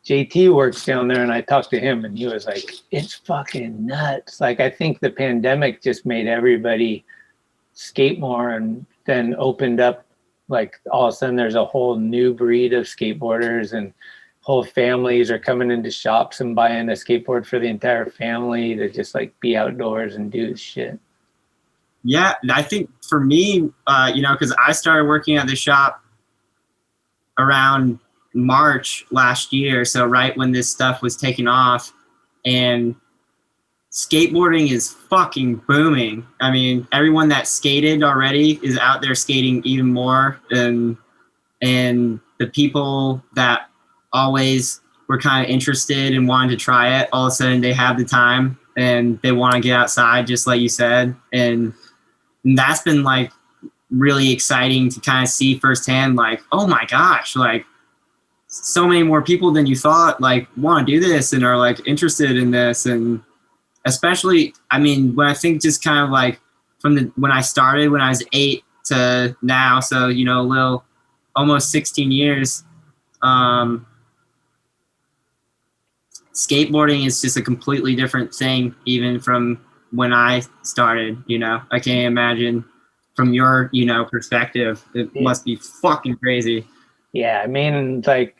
JT works down there, and I talked to him, and he was like, "It's fucking nuts." Like, I think the pandemic just made everybody skate more, and then opened up. Like, all of a sudden, there's a whole new breed of skateboarders, and whole families are coming into shops and buying a skateboard for the entire family to just like be outdoors and do shit. Yeah, I think for me, you know, because I started working at the shop around March last year, so right when this stuff was taking off, and skateboarding is fucking booming. I mean, everyone that skated already is out there skating even more, and the people that always were kind of interested and wanted to try it, all of a sudden they have the time and they want to get outside, just like you said, and that's been like really exciting to kind of see firsthand, like, oh my gosh, like so many more people than you thought like want to do this and are like interested in this. And especially, I mean, when I think just kind of like from when I started when I was 8 to now, so you know, a little almost 16 years, skateboarding is just a completely different thing even from when I started. You know, I can't imagine from your, you know, perspective, it must be fucking crazy. Yeah, I mean, like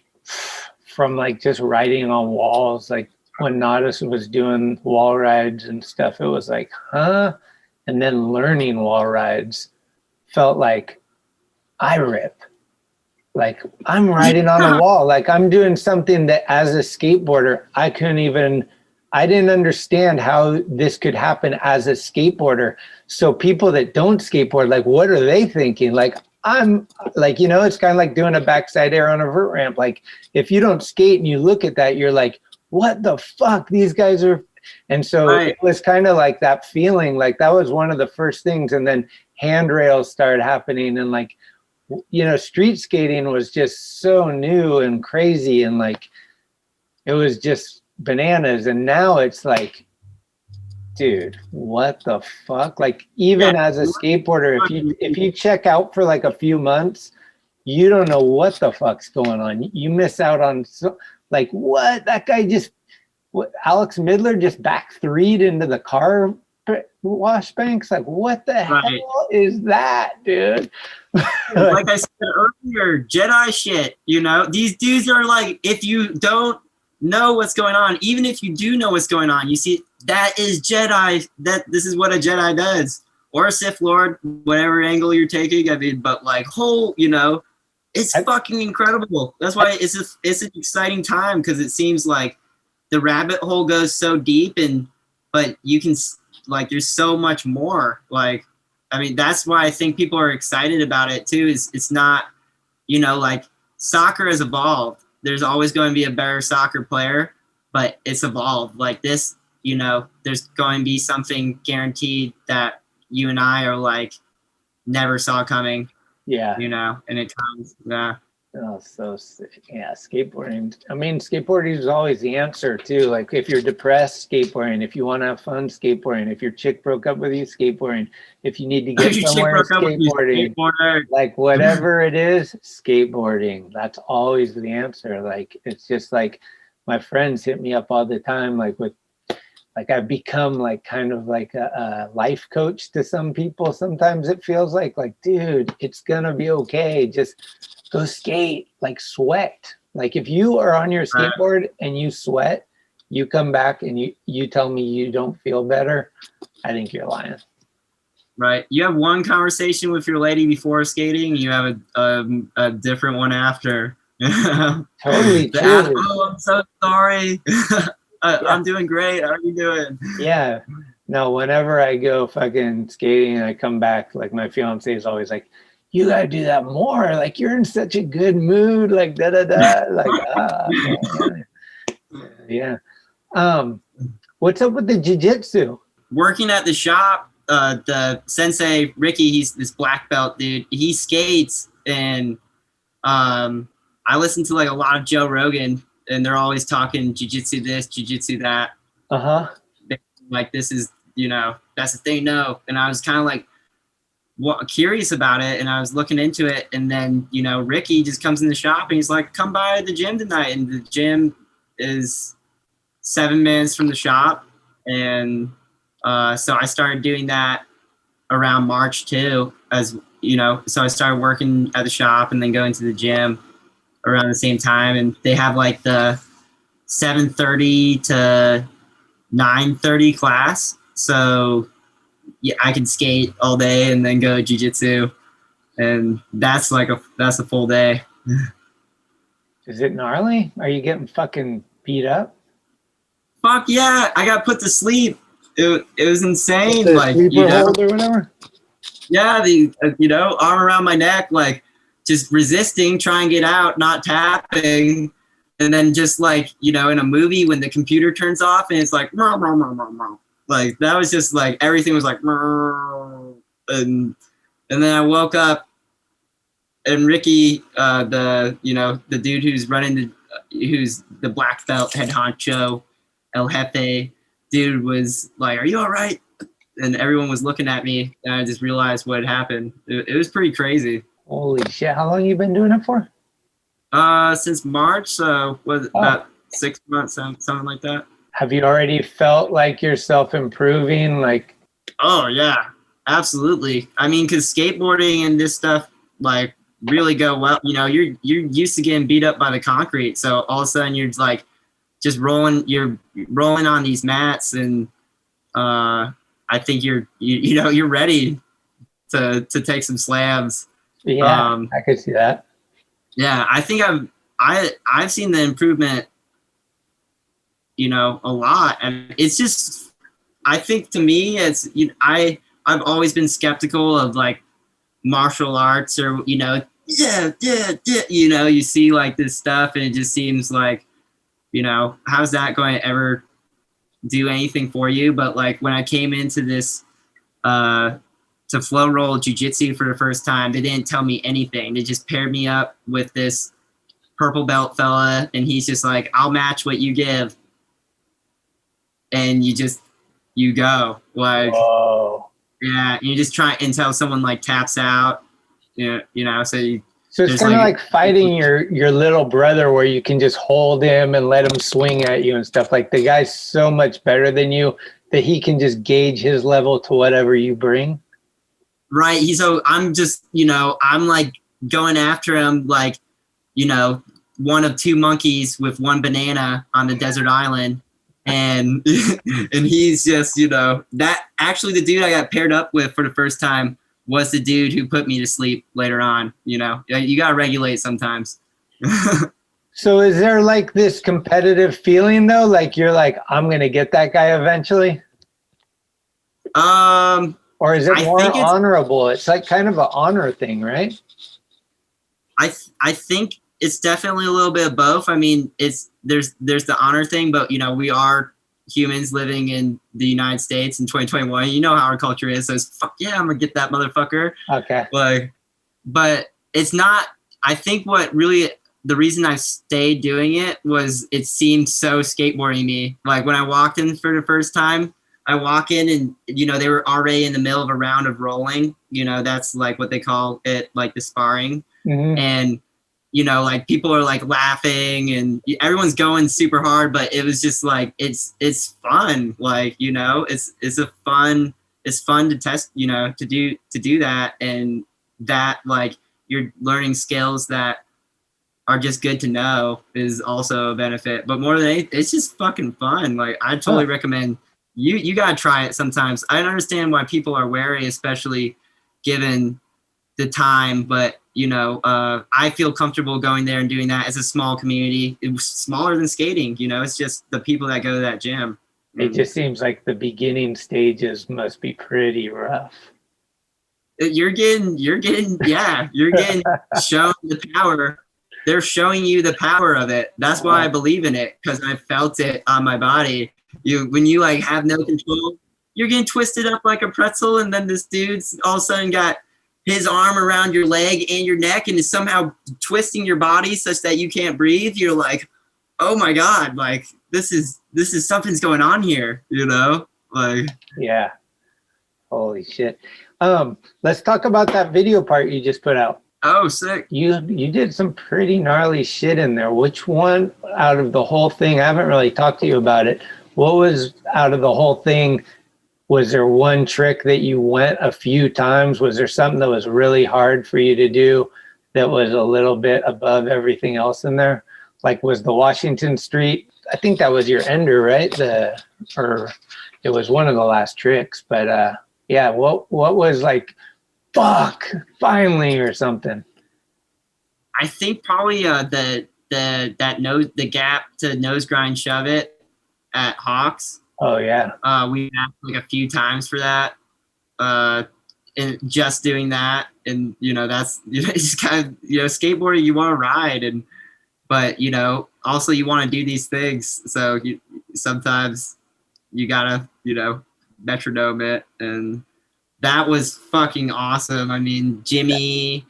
from like just riding on walls, like when Nadas was doing wall rides and stuff, it was like, huh? And then learning wall rides felt like I rip. Like I'm riding on a wall, like I'm doing something that as a skateboarder, I didn't understand how this could happen as a skateboarder. So people that don't skateboard, like, what are they thinking? Like, I'm like, you know, it's kind of like doing a backside air on a vert ramp. Like if you don't skate and you look at that, you're like, what the fuck? These guys are. And so It was kind of like that feeling, like that was one of the first things. And then handrails started happening, and like, you know, street skating was just so new and crazy, and like it was just bananas. And now it's like, dude, what the fuck? Like even as a skateboarder, if you check out for like a few months, you don't know what the fuck's going on. You miss out on like, what, that guy just, what, Alex Midler just back three'd into the car wash banks. Like, what the hell is that, dude? Like I said earlier, Jedi shit, you know, these dudes are like, if you don't know what's going on, even if you do know what's going on, you see, that is Jedi, that this is what a Jedi does, or a Sith Lord, whatever angle you're taking. I mean, but like whole, you know, it's fucking incredible. That's why it's an exciting time, because it seems like the rabbit hole goes so deep, but you can, like, there's so much more. Like, I mean, that's why I think people are excited about it too. It's not, you know, like soccer has evolved. There's always going to be a better soccer player, but it's evolved. Like this, you know, there's going to be something guaranteed that you and I are like never saw coming. Yeah. You know, and it comes. Yeah. Oh, so sick. Yeah, skateboarding. I mean, skateboarding is always the answer too. Like if you're depressed, skateboarding. If you want to have fun, skateboarding. If your chick broke up with you, skateboarding. If you need to get somewhere, skateboarding. Like whatever it is, skateboarding. That's always the answer. Like it's just like my friends hit me up all the time, like with like I've become like kind of like a life coach to some people. Sometimes it feels like, dude, it's gonna be okay. Just go skate, like sweat. Like if you are on your skateboard and you sweat, you come back and you tell me you don't feel better, I think you're lying. Right. You have one conversation with your lady before skating, you have a different one after. Totally true. Oh, I'm so sorry. I'm doing great. How are you doing? Yeah. No, whenever I go fucking skating and I come back, like my fiance is always like, you gotta do that more. Like you're in such a good mood. Like da da da. Like yeah. What's up with the jiu-jitsu? Working at the shop, the sensei Ricky, he's this black belt dude. He skates, and I listen to like a lot of Joe Rogan, and they're always talking jiu-jitsu this, jiu-jitsu that. Like this is, that's the thing. No, and I was kind of like curious about it, and I was looking into it, and then Ricky just comes in the shop and he's like, come by the gym tonight, and the gym is 7 minutes from the shop, and so I started doing that around March too, as so I started working at the shop and then going to the gym around the same time, and they have like the 7:30 to 9:30 class, so yeah, I can skate all day and then go jiu-jitsu, and that's a full day. Is it gnarly? Are you getting fucking beat up? Fuck yeah, I got put to sleep. It was insane. The like hold or whatever. Yeah, the arm around my neck, like just resisting, trying to get out, not tapping, and then just like in a movie when the computer turns off and it's like like that was just like everything was like and then I woke up and Ricky, the dude who's running who's the black belt head honcho, El Jefe dude, was like, are you all right? And everyone was looking at me, and I just realized what had happened. It was pretty crazy. Holy shit. How long you been doing it for? Since March, so about 6 months, something like that. Have you already felt like yourself improving? Like, oh yeah, absolutely. I mean, because skateboarding and this stuff like really go well. You're used to getting beat up by the concrete, so all of a sudden you're like just rolling. You're rolling on these mats, and I think you're ready to take some slams. Yeah, I could see that. Yeah, I think I've seen the improvement, a lot, and it's just, I think to me it's I've always been skeptical of like martial arts, or you see like this stuff and it just seems like how's that going to ever do anything for you? But like when I came into this to flow roll jiu-jitsu for the first time, they didn't tell me anything. They just paired me up with this purple belt fella, and he's just like, I'll match what you give. And you go like, whoa. Yeah, and you just try until someone like taps out, so it's kind of like fighting your little brother, where you can just hold him and let him swing at you and stuff. Like the guy's so much better than you that he can just gauge his level to whatever you bring. Right. I'm just, I'm like going after him like, one of two monkeys with one banana on the desert island. And and he's just, that actually the dude I got paired up with for the first time was the dude who put me to sleep later on. You got to regulate sometimes. So is there like this competitive feeling though? Like you're like, I'm going to get that guy eventually? Or is it more honorable? It's like kind of an honor thing, right? I think it's definitely a little bit of both. I mean, there's the honor thing, but we are humans living in the United States in 2021. You know how our culture is, so it's fuck yeah, I'm gonna get that motherfucker. Okay. But it's not. I think what really the reason I stayed doing it was it seemed so skateboarding me. Like when I walked in for the first time, I walk in and they were already in the middle of a round of rolling. That's like what they call it, like the sparring. Mm-hmm. And you know, like people are like laughing and everyone's going super hard, but it was just like, it's fun. Like, you know, it's fun to test, you know, to do that. And that, like, you're learning skills that are just good to know is also a benefit. But more than anything, it's just fucking fun. Like, I totally recommend you gotta try it sometimes. I understand why people are wary, especially given the time, but you know, I feel comfortable going there and doing that. As a small community. It was smaller than skating, you know, it's just the people that go to that gym. It just seems like the beginning stages must be pretty rough. You're getting shown the power. They're showing you the power of it. That's why I believe in it, because I felt it on my body. When you like have no control, you're getting twisted up like a pretzel, and then this dude's all of a sudden got his arm around your leg and your neck and is somehow twisting your body such that you can't breathe. You're like, oh my God, like this is something's going on here, you know? Like, yeah. Holy shit. Let's talk about that video part you just put out. Oh, sick. You did some pretty gnarly shit in there. Which one out of the whole thing? I haven't really talked to you about it. What was out of the whole thing? Was there one trick that you went a few times? Was there something that was really hard for you to do that was a little bit above everything else in there? Like, was the Washington Street, I think that was your ender, right? Or it was one of the last tricks, but yeah, what was like, fuck, finally, or something? I think probably the gap to nose grind shove it at Hawks. Oh yeah. We had like a few times for that. And just doing that, and you know, that's, you know, it's kind of, you know, skateboarding, you want to ride, but you know, also you want to do these things, so sometimes you gotta, you know, metronome it, and that was fucking awesome. I mean, Jimmy,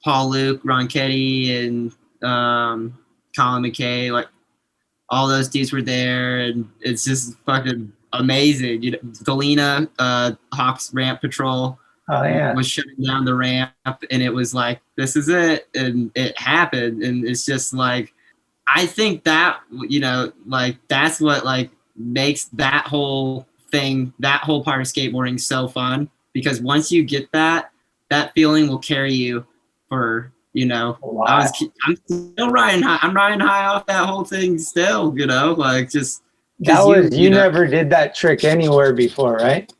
Paul Luke, Ronchetti, and Colin McKay, like all those dudes were there, and it's just fucking amazing. You know, Galena, Hawks Ramp Patrol, was shutting down the ramp, and it was like, this is it, and it happened, and it's just like, I think that, you know, like that's what like makes that whole thing, that whole part of skateboarding so fun, because once you get that feeling will carry you for, you know, I'm still riding high. I'm riding high off that whole thing still, you know, like just. That was, you never did that trick anywhere before, right?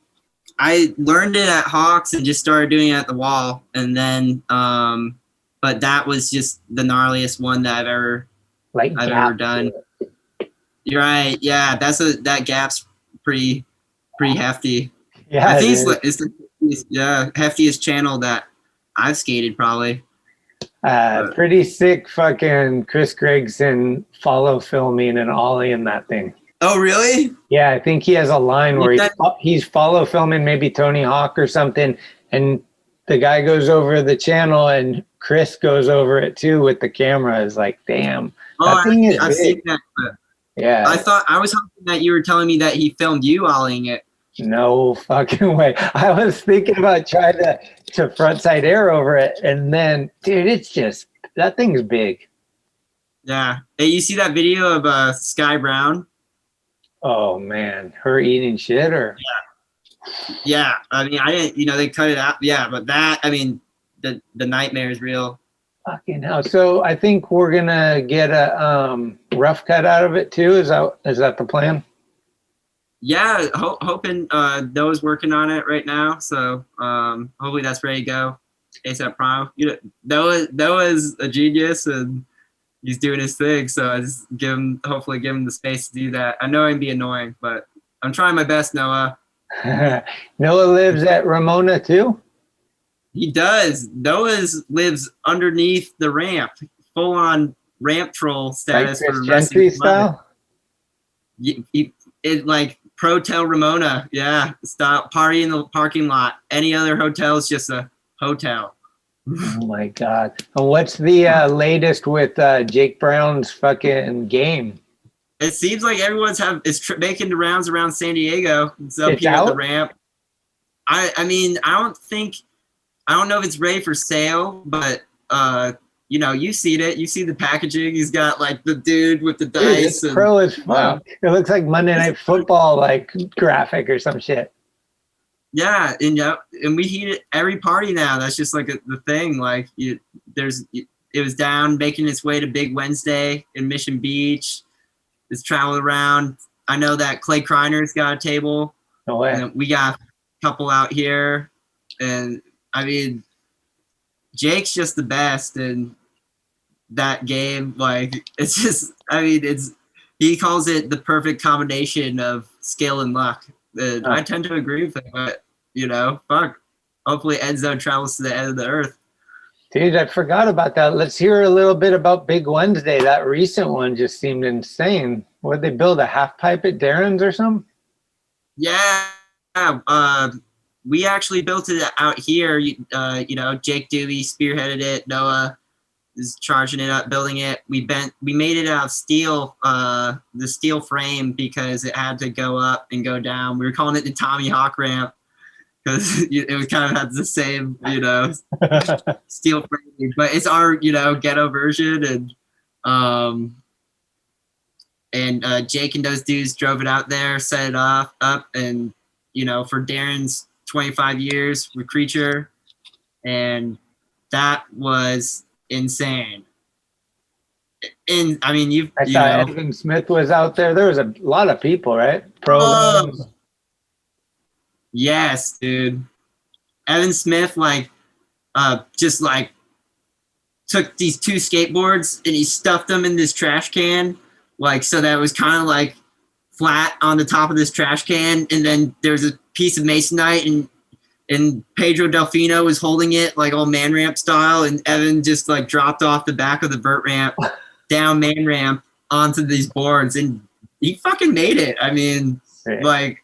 I learned it at Hawks and just started doing it at the wall. And then, but that was just the gnarliest one that I've ever done. You're right. Yeah. That gap's pretty hefty. Yeah. I think it's the heftiest channel that I've skated probably. Pretty sick fucking Chris Gregson follow filming and ollie in that thing. Oh, really? Yeah, I think he has a line where he's follow filming maybe Tony Hawk or something, and the guy goes over the channel and Chris goes over it too with the camera. Is like, damn. I've seen that. Yeah. I was hoping that you were telling me that he filmed you ollieing it. No fucking way. I was thinking about trying to frontside air over it, and then, dude, it's just, that thing's big. Yeah. Hey, you see that video of Sky Brown? Oh man, her eating shit, or? Yeah. I mean, I didn't, you know, they cut it out. Yeah, but that, I mean, the nightmare is real. Fucking hell. So I think we're gonna get a rough cut out of it too. Is that the plan? Yeah, hoping Noah's working on it right now, so hopefully that's ready to go ASAP Prime. You know, Noah's a genius and he's doing his thing, so I just hopefully give him the space to do that. I know I can be annoying, but I'm trying my best, Noah. Noah lives at Ramona too? He does. Noah lives underneath the ramp, full on ramp troll status like for Chris the Gentry style. It like Protel Ramona, yeah. Stop party in the parking lot. Any other hotel is just a hotel. Oh my God! And what's the latest with Jake Brown's fucking game? It seems like everyone's making the rounds around San Diego. It's up here at the ramp. I mean, I don't know if it's ready for sale, but you know, you've seen it. You see the packaging. He's got like the dude with the Dude, dice. it's pro as fuck. It looks like Monday Night Football, like graphic or some shit. Yeah, and we heat it every party now. That's just like the thing. Like it was down making its way to Big Wednesday in Mission Beach. It's traveled around. I know that Clay Kreiner's got a table. No way. And we got a couple out here, and I mean, Jake's just the best in that game. Like it's just, I mean, he calls it the perfect combination of skill and luck. And I tend to agree with him, but you know, fuck. Hopefully, Enzo travels to the end of the earth. Dude, I forgot about that. Let's hear a little bit about Big Wednesday. That recent one just seemed insane. What, did they build a half pipe at Darren's or something? Yeah, we actually built it out here. You know, Jake Doobie spearheaded it. Noah is charging it up, building it. We made it out of steel, the steel frame, because it had to go up and go down. We were calling it the Tommy Hawk ramp because it was kind of had the same, you know, steel frame. But it's our, you know, ghetto version, and Jake and those dudes drove it out there, set it up, and you know, for Darren's 25 years with Creature, and that was insane. And I mean, I saw Evan Smith was out there. There was a lot of people, right? Programs. Yes, dude. Evan Smith, like, just like took these 2 skateboards and he stuffed them in this trash can, like, so that it was kind of like flat on the top of this trash can, and then there's a piece of masonite, and Pedro Delfino was holding it like all man ramp style, and Evan just like dropped off the back of the vert ramp down man ramp onto these boards, and he fucking made it. I mean, like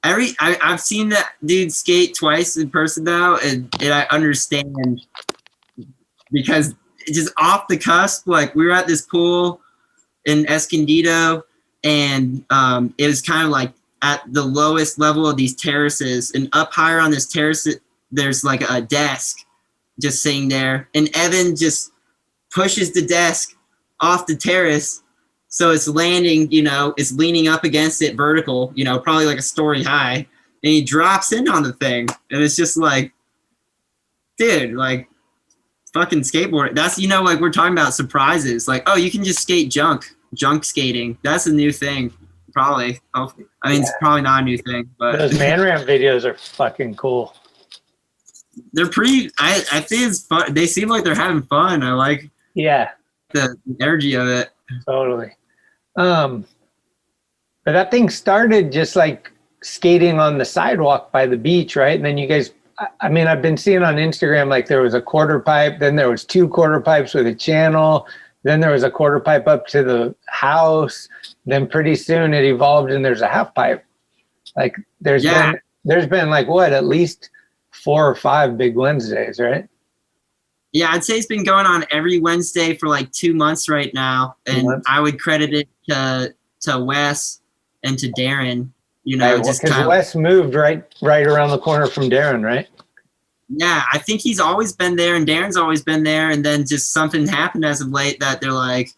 I've seen that dude skate twice in person now, and I understand, because it's just off the cusp. Like we were at this pool in Escondido, and it was kind of like at the lowest level of these terraces, and up higher on this terrace there's like a desk just sitting there, and Evan just pushes the desk off the terrace so it's landing, you know, it's leaning up against it vertical, you know, probably like a story high, and he drops in on the thing, and it's just like, dude, like fucking skateboard. That's, you know, like we're talking about surprises, like, oh, you can just skate junk skating. That's a new thing, probably. I mean, it's probably not a new thing, but those man ramp videos are fucking cool. They're pretty. I think it's fun. They seem like they're having fun. I like the energy of it. Totally. But that thing started just like skating on the sidewalk by the beach, right? And then you guys, I mean, I've been seeing on Instagram, like there was a quarter pipe, then there was 2 quarter pipes with a channel, then there was a quarter pipe up to the house, then pretty soon it evolved and there's a half pipe. Like there's been like what, at least 4 or 5 Big Wednesdays, right? Yeah, I'd say it's been going on every Wednesday for like 2 months right now, and I would credit it to Wes and to Darren. You know, right, just because Wes moved right around the corner from Darren, right? Yeah, I think he's always been there, and Darren's always been there, and then just something happened as of late that they're like,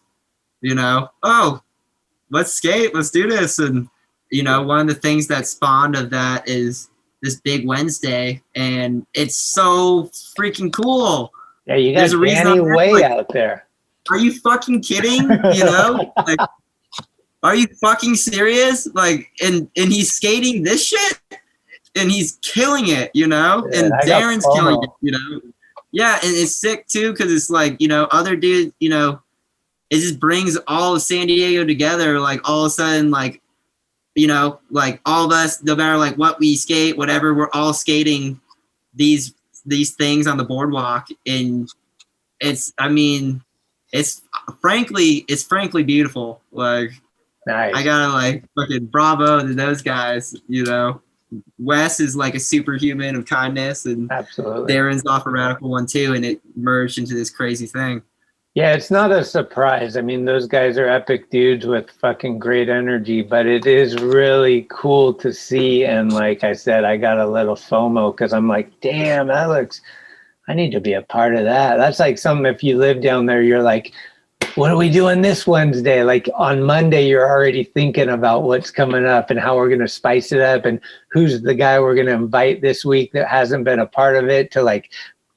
you know, oh, let's skate, let's do this, and you know, one of the things that spawned of that is this Big Wednesday, and it's so freaking cool. Yeah, you got Danny Way out there. Are you fucking kidding? You know, like, are you fucking serious? Like, and he's skating this shit, and he's killing it, you know. Yeah, and Darren's killing it, you know. Yeah, and it's sick too, because it's like, you know, other dudes, you know, it just brings all of San Diego together. Like all of a sudden, like, you know, like all of us, no matter like what we skate, whatever, we're all skating these things on the boardwalk, and it's, I mean, it's frankly beautiful. Like, nice. I gotta like fucking bravo to those guys, you know. Wes is like a superhuman of kindness, and absolutely Darren's off a radical one too, and it merged into this crazy thing. Yeah, it's not a surprise. I mean, those guys are epic dudes with fucking great energy, but it is really cool to see. And like I said, I got a little FOMO because I'm like, damn, that looks I need to be a part of that. That's like something, if you live down there, you're like, what are we doing this Wednesday? Like on Monday, you're already thinking about what's coming up and how we're going to spice it up and who's the guy we're going to invite this week that hasn't been a part of it, to like,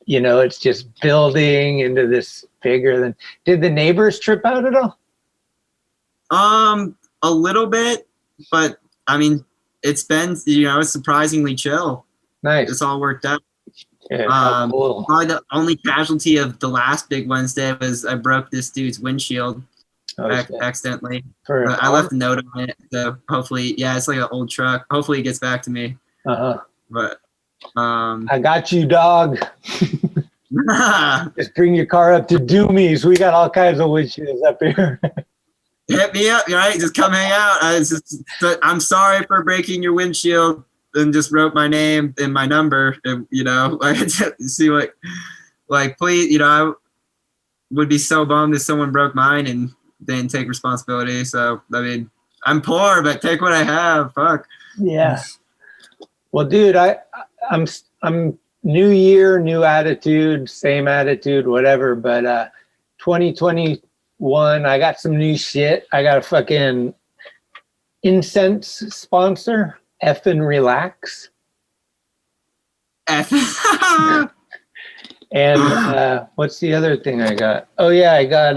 you know, it's just building into this bigger than. Did the neighbors trip out at all? A little bit, but I mean, it's been, you know, it's surprisingly chill. Nice. It's all worked out. Yeah, cool. Probably the only casualty of the last big Wednesday was I broke this dude's windshield accidentally. I left a note on it, so hopefully, yeah, it's like an old truck. Hopefully, it gets back to me. But I got you, dog. Just bring your car up to Doomies. We got all kinds of windshields up here. Hit me up, right? Just come hang out. I'm sorry for breaking your windshield. And just wrote my name and my number, and, you know, like, see what, like, please, you know, I would be so bummed if someone broke mine and didn't take responsibility. So, I mean, I'm poor, but take what I have. Fuck. Yeah. Well, dude, I'm new year, new attitude, same attitude, whatever. But 2021, I got some new shit. I got a fucking incense sponsor. Effin' relax. And what's the other thing I got? Oh yeah, I got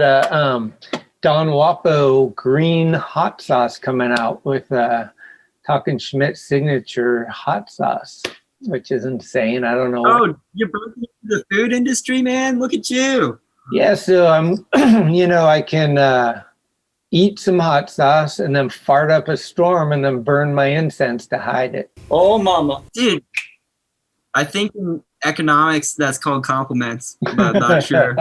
Don Wapo green hot sauce coming out with Talkin Schmit signature hot sauce, which is insane. I don't know. Oh, you're broken into the food industry, man. Look at you. Yeah, so I'm, you know, I can eat some hot sauce and then fart up a storm and then burn my incense to hide it. Oh, mama. Dude, I think in economics that's called compliments, but not sure.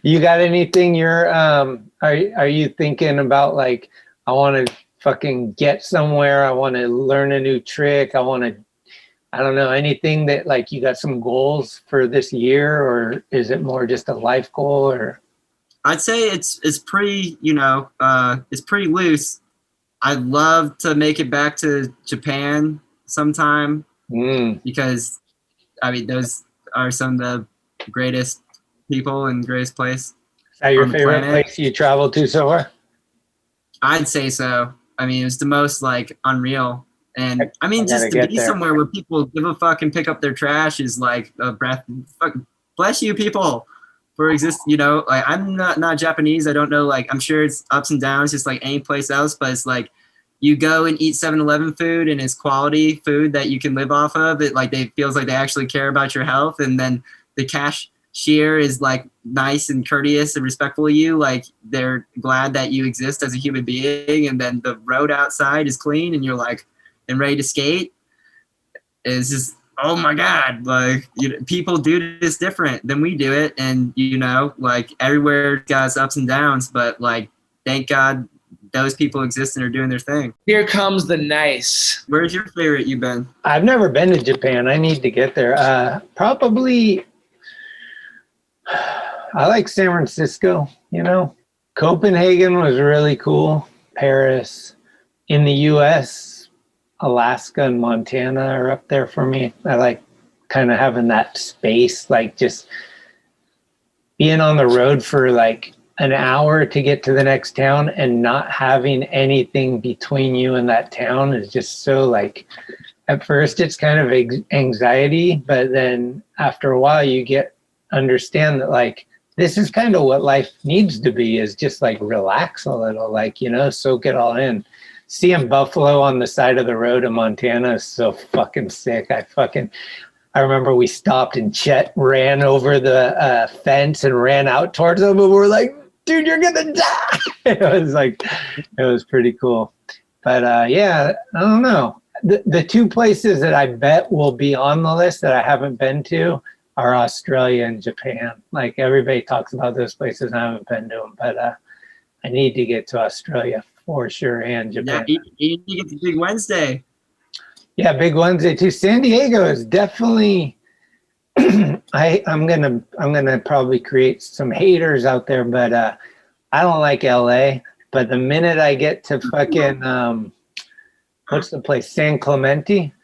You got anything you're, are you thinking about, like, I want to fucking get somewhere, I want to learn a new trick, I want to, I don't know, anything that, like, you got some goals for this year, or is it more just a life goal, or? I'd say it's pretty, you know, it's pretty loose. I'd love to make it back to Japan sometime because, I mean, those are some of the greatest people and greatest place. Is that your favorite place you traveled to so far? I'd say so. I mean, it was the most, like, unreal. And I mean, just to be somewhere where people give a fuck and pick up their trash is like a breath. Fuck, bless you, people. For you know, like, I'm not Japanese. I don't know, like, I'm sure it's ups and downs just like any place else, but it's like you go and eat 7-Eleven food and it's quality food that you can live off of. It, like, feels like they actually care about your health, and then the cashier is like nice and courteous and respectful of you, like they're glad that you exist as a human being, and then the road outside is clean and you're like and ready to skate. It's just, oh my God, like, you know, people do this different than we do it. And, you know, like, everywhere got its ups and downs, but, like, thank God those people exist and are doing their thing. Here comes the nice. Where's your favorite you've been? I've never been to Japan. I need to get there. Probably, I like San Francisco, you know. Copenhagen was really cool. Paris. In the U.S., Alaska and Montana are up there for me. I like kind of having that space, like just being on the road for like an hour to get to the next town and not having anything between you and that town is just so, like, at first it's kind of anxiety, but then after a while you understand that, like, this is kind of what life needs to be, is just like relax a little, like, you know, soak it all in. Seeing buffalo on the side of the road in Montana is so fucking sick. I remember we stopped and Chet ran over the fence and ran out towards them, and we're like, dude, you're gonna die. It was pretty cool. But yeah, I don't know. The two places that I bet will be on the list that I haven't been to are Australia and Japan. Like, everybody talks about those places, I haven't been to them, but I need to get to Australia for sure, and Japan. Yeah, you get to Big Wednesday. Yeah, Big Wednesday too. San Diego is definitely. I'm gonna probably create some haters out there, but I don't like LA. But the minute I get to fucking what's the place, San Clemente?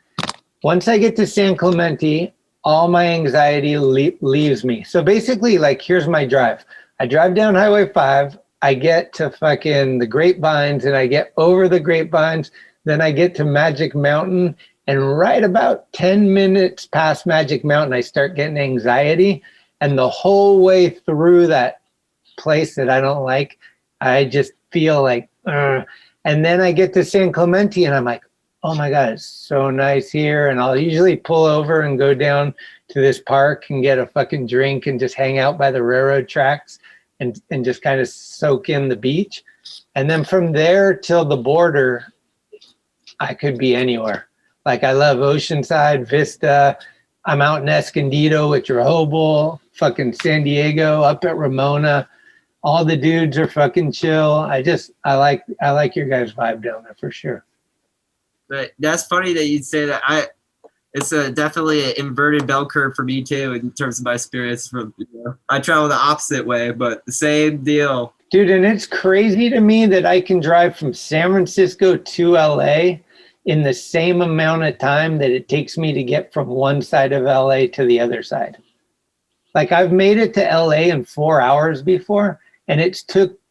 Once I get to San Clemente, all my anxiety leaves me. So basically, like, here's my drive. I drive down Highway 5. I get to fucking the Grapevines, and I get over the Grapevines. Then I get to Magic Mountain. And right about 10 minutes past Magic Mountain, I start getting anxiety. And the whole way through that place that I don't like, I just feel like, ugh. And then I get to San Clemente, and I'm like, oh my God, it's so nice here. And I'll usually pull over and go down to this park and get a fucking drink and just hang out by the railroad tracks and just kind of soak in the beach. And then from there till the border, I could be anywhere. Like, I love Oceanside, Vista. I'm out in Escondido with Rehoboth, fucking San Diego, up at Ramona. All the dudes are fucking chill. I like your guys' vibe down there for sure. But that's funny that you'd say that. It's definitely an inverted bell curve for me too in terms of my spirits. I travel the opposite way, but the same deal. Dude, and it's crazy to me that I can drive from San Francisco to LA in the same amount of time that it takes me to get from one side of LA to the other side. Like, I've made it to LA in 4 hours before, and it's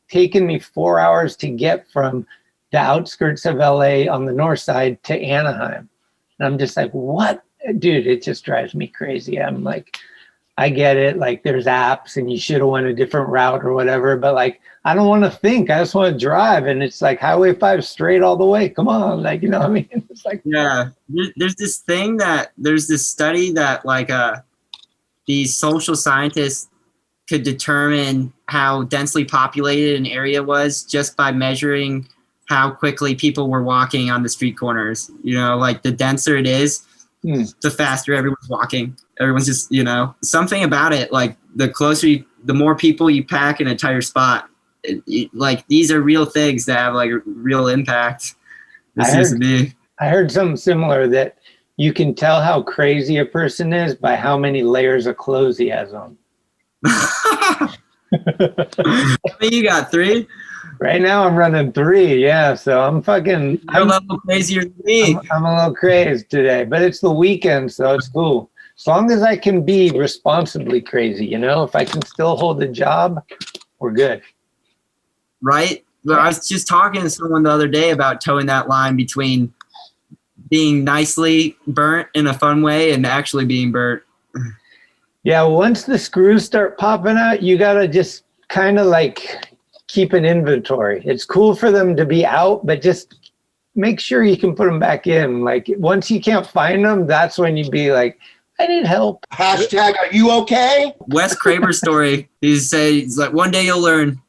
taken me 4 hours to get from the outskirts of LA on the north side to Anaheim. And I'm just like, what? Dude, it just drives me crazy. I'm like, I get it. Like, there's apps and you should have went a different route or whatever. But like, I don't want to think. I just want to drive. And it's like Highway 5 straight all the way. Come on. Like, you know what I mean? It's like, yeah, there's this study that like these social scientists could determine how densely populated an area was just by measuring how quickly people were walking on the street corners. You know, like the denser it is, the faster everyone's walking. Everyone's just, you know, something about it. Like the more people you pack in a tighter spot, like these are real things that have like a real impact. I heard something similar, that you can tell how crazy a person is by how many layers of clothes he has on. You got 3? Right now I'm running 3, yeah. So I'm fucking... You're a little crazier than me. I'm a little crazed today, but it's the weekend, so it's cool. As long as I can be responsibly crazy, you know? If I can still hold a job, we're good. Right? Well, I was just talking to someone the other day about towing that line between being nicely burnt in a fun way and actually being burnt. Yeah, once the screws start popping out, you got to just kind of like keep an inventory. It's cool for them to be out, but just make sure you can put them back in. Like, once you can't find them, that's when you'd be like, I need help. Hashtag, are you okay? Wes Craver's story, he's like, one day you'll learn,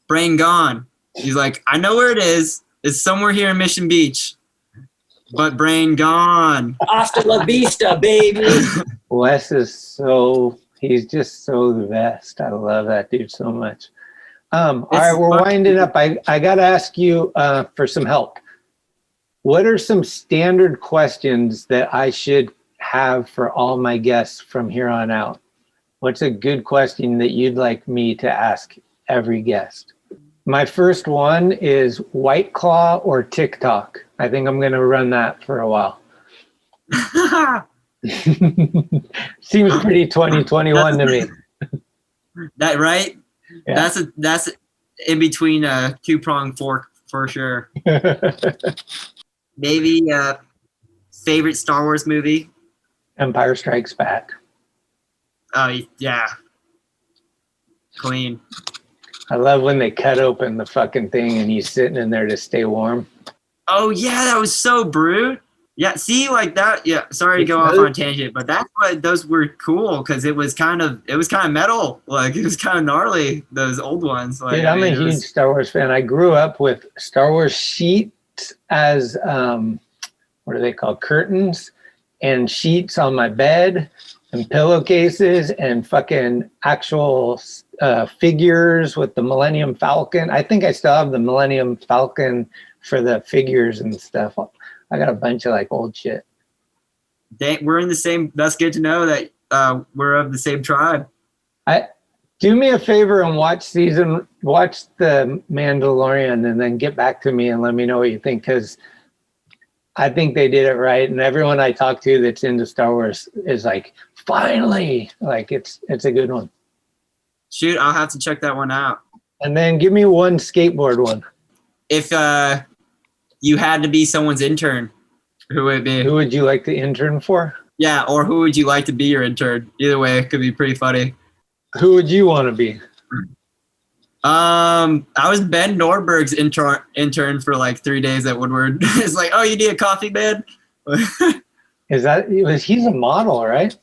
brain gone. He's like, I know where it is. It's somewhere here in Mission Beach, but brain gone. Hasta la vista, baby. Wes is he's just so the best. I love that dude so much. All right, we're winding up. I got to ask you for some help. What are some standard questions that I should have for all my guests from here on out? What's a good question that you'd like me to ask every guest? My first one is White Claw or TikTok. I think I'm going to run that for a while. Seems pretty 2021 to me. That right? Yeah. That's in between a 2-pronged fork for sure. Maybe favorite Star Wars movie? Empire Strikes Back. Oh yeah, clean. I love when they cut open the fucking thing and he's sitting in there to stay warm. Oh yeah, that was so brute. Yeah, see, like that. Yeah, sorry to go off on a tangent, but that's why those were cool, because it was kind of metal. Like, it was kind of gnarly. Those old ones. Like, dude, I'm a huge Star Wars fan. I grew up with Star Wars sheets as what are they called? Curtains, and sheets on my bed, and pillowcases, and fucking actual figures with the Millennium Falcon. I think I still have the Millennium Falcon for the figures and stuff. I got a bunch of like old shit. We're in the same. That's good to know that we're of the same tribe. Do me a favor and watch the Mandalorian, and then get back to me and let me know what you think, because I think they did it right. And everyone I talk to that's into Star Wars is like finally, like it's a good one. Shoot, I'll have to check that one out. And then give me one skateboard one. If you had to be someone's intern, who would it be? Who would you like to intern for? Yeah, or who would you like to be your intern? Either way, it could be pretty funny. Who would you want to be? I was Ben Norberg's intern for like 3 days at Woodward. It's like, oh, you need a coffee, man? He's a model, right?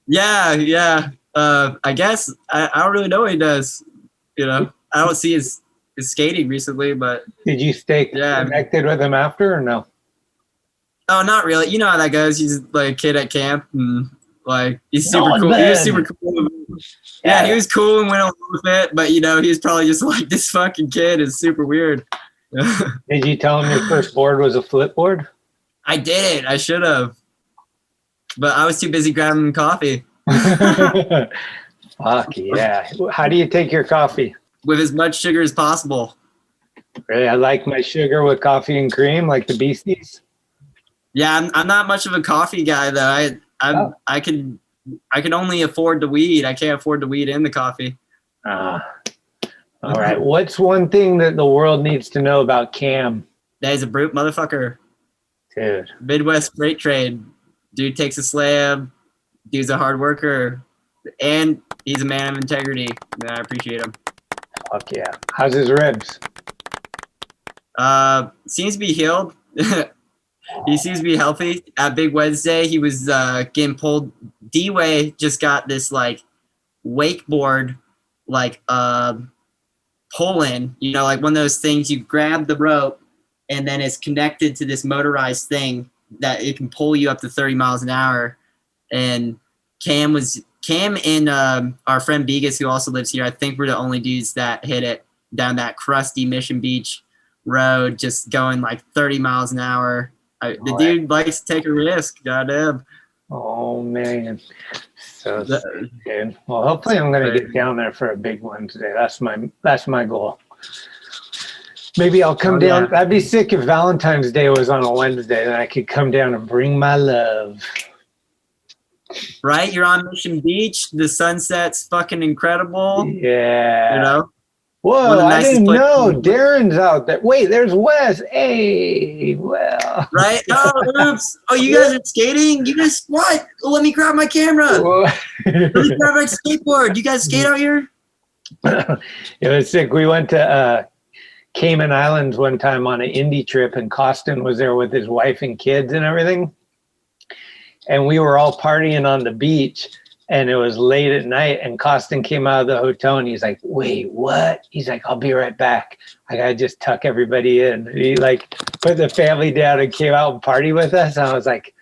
Yeah. I guess I don't really know what he does. You know, I don't see his skating recently, but did you stay connected with him after or no? Oh, not really. You know how that goes. He's like a kid at camp, and like he's super cool. He was super cool. Yeah, he was cool and went along with it, but you know, he was probably just like, this fucking kid is super weird. Did you tell him your first board was a flip board? I did. I should have, but I was too busy grabbing coffee. Fuck yeah! How do you take your coffee? With as much sugar as possible. Really, I like my sugar with coffee and cream, like the Beasties. Yeah, I'm not much of a coffee guy though. I can only afford the weed. I can't afford the weed and the coffee. All right. What's one thing that the world needs to know about Cam? That he's a brute motherfucker. Dude. Midwest freight trade. Dude takes a slab. Dude's a hard worker. And he's a man of integrity. And I appreciate him. Fuck yeah. How's his ribs? Seems to be healed. He seems to be healthy. At Big Wednesday, he was getting pulled. D-Way just got this like wakeboard, like pull-in. You know, like one of those things you grab the rope and then it's connected to this motorized thing that it can pull you up to 30 miles an hour. And Cam and our friend Begas, who also lives here, I think we're the only dudes that hit it down that crusty Mission Beach road, just going like 30 miles an hour. The dude likes to take a risk. Goddamn. Oh man, so good. Well, hopefully I'm gonna get down there for a big one today. That's my goal. Maybe I'll come down. That'd be sick if Valentine's Day was on a Wednesday, then I could come down and bring my love. Right? You're on Mission Beach. The sunset's fucking incredible. Yeah. You know? Whoa, I didn't know Darren's out there. Wait, there's Wes. Hey, well. Right? Oh, oops. Oh, you guys are skating? You guys, what? Let me grab my camera. Let me grab my skateboard. You guys skate out here? It was sick. We went to Cayman Islands one time on an indie trip, and Costin was there with his wife and kids and everything. And we were all partying on the beach. And it was late at night, and Costin came out of the hotel, and he's like, wait, what? He's like, I'll be right back. I got to just tuck everybody in. And he like put the family down and came out and party with us. And I was like,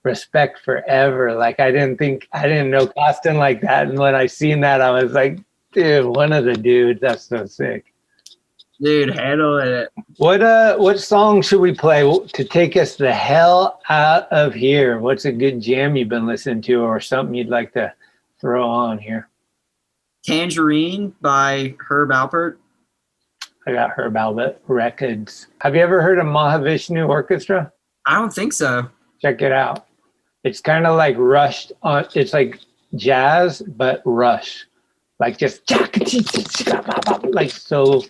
respect forever. Like, I didn't know Costin like that. And when I seen that, I was like, dude, one of the dudes. That's so sick. Dude, handle it. What song should we play to take us the hell out of here? What's a good jam you've been listening to, or something you'd like to throw on here? Tangerine by Herb Alpert. I got Herb Alpert Records. Have you ever heard of Mahavishnu Orchestra? I don't think so. Check it out. It's kind of like rushed on. It's like jazz, but rush, like just like so.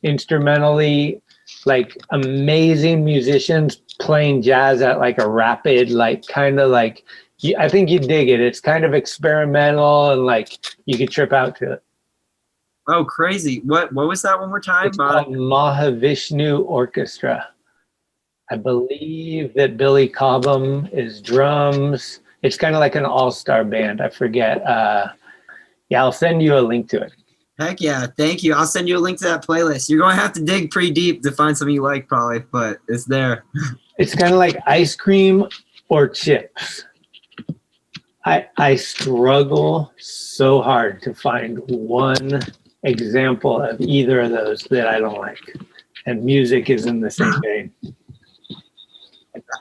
Instrumentally, like amazing musicians playing jazz at like a rapid, like kind of like, I think you dig it. It's kind of experimental and like you could trip out to it. Oh, crazy. What was that one more time? It's called Mahavishnu Orchestra. I believe that Billy Cobham is drums. It's kind of like an all-star band. I forget. Yeah, I'll send you a link to it. Heck yeah, thank you. I'll send you a link to that playlist. You're going to have to dig pretty deep to find something you like probably, but it's there. It's kind of like ice cream or chips. I struggle so hard to find one example of either of those that I don't like. And music is in the same vein.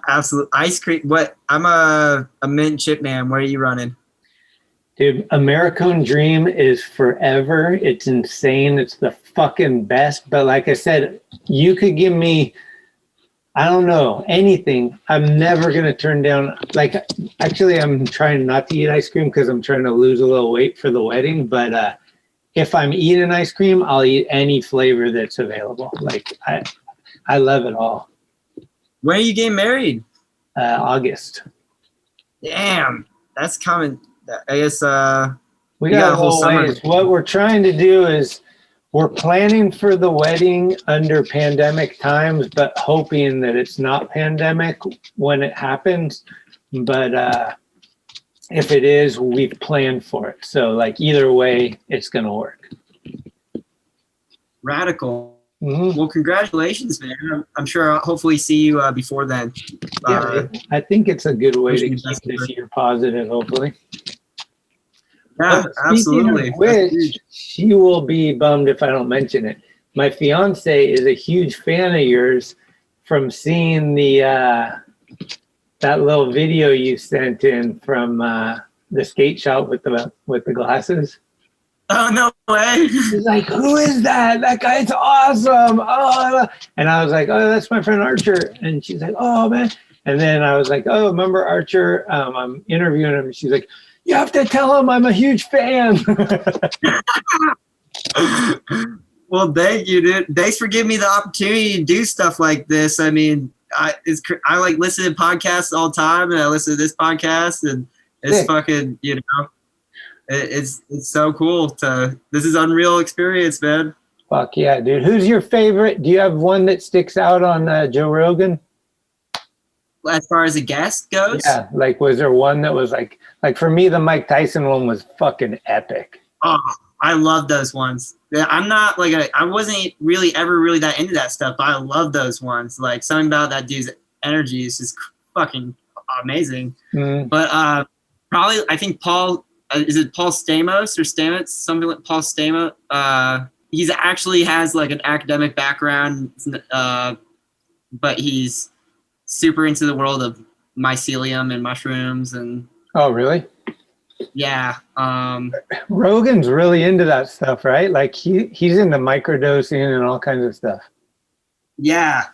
Absolutely. Ice cream. What? I'm a mint chip man. Where are you running? Dude, American Dream is forever. It's insane. It's the fucking best. But like I said, you could give me I don't know, anything. I'm never going to turn down, like, actually, I'm trying not to eat ice cream because I'm trying to lose a little weight for the wedding. But if I'm eating ice cream, I'll eat any flavor that's available. Like, I love it all. When are you getting married? August. Damn, that's coming. I guess we got a whole summer. Ways. What we're trying to do is we're planning for the wedding under pandemic times, but hoping that it's not pandemic when it happens. But if it is, we've planned for it. So like either way, it's going to work. Radical. Mm-hmm. Well, congratulations, man. I'm sure I'll hopefully see you before then. Yeah, I think it's a good way to keep this year positive, hopefully. Yeah, absolutely. Of which, she will be bummed if I don't mention it. My fiance is a huge fan of yours from seeing the that little video you sent in from the skate shop with the glasses. Oh, no way. She's like, who is that? That guy's awesome. Oh, and I was like, oh, that's my friend Archer. And she's like, oh, man. And then I was like, oh, remember Archer? I'm interviewing him. She's like, you have to tell him I'm a huge fan. Well, thank you, dude. Thanks for giving me the opportunity to do stuff like this. I mean, I like listen to podcasts all the time, and I listen to this podcast, and it's fucking, you know, it's so cool this is unreal experience, man. Fuck yeah, dude. Who's your favorite? Do you have one that sticks out on Joe Rogan? As far as a guest goes? Yeah, like was there one that was like for me, the Mike Tyson one was fucking epic. Oh, I love those ones. I'm not like I wasn't really ever really that into that stuff, but I love those ones. Like something about that dude's energy is just fucking amazing. Mm. But probably I think Paul, is it Paul Stamos or Stamets? Something like Paul Stamos. He's actually has like an academic background, but he's super into the world of mycelium and mushrooms and. Oh, really? Yeah. Rogan's really into that stuff, right? Like he's into microdosing and all kinds of stuff. Yeah.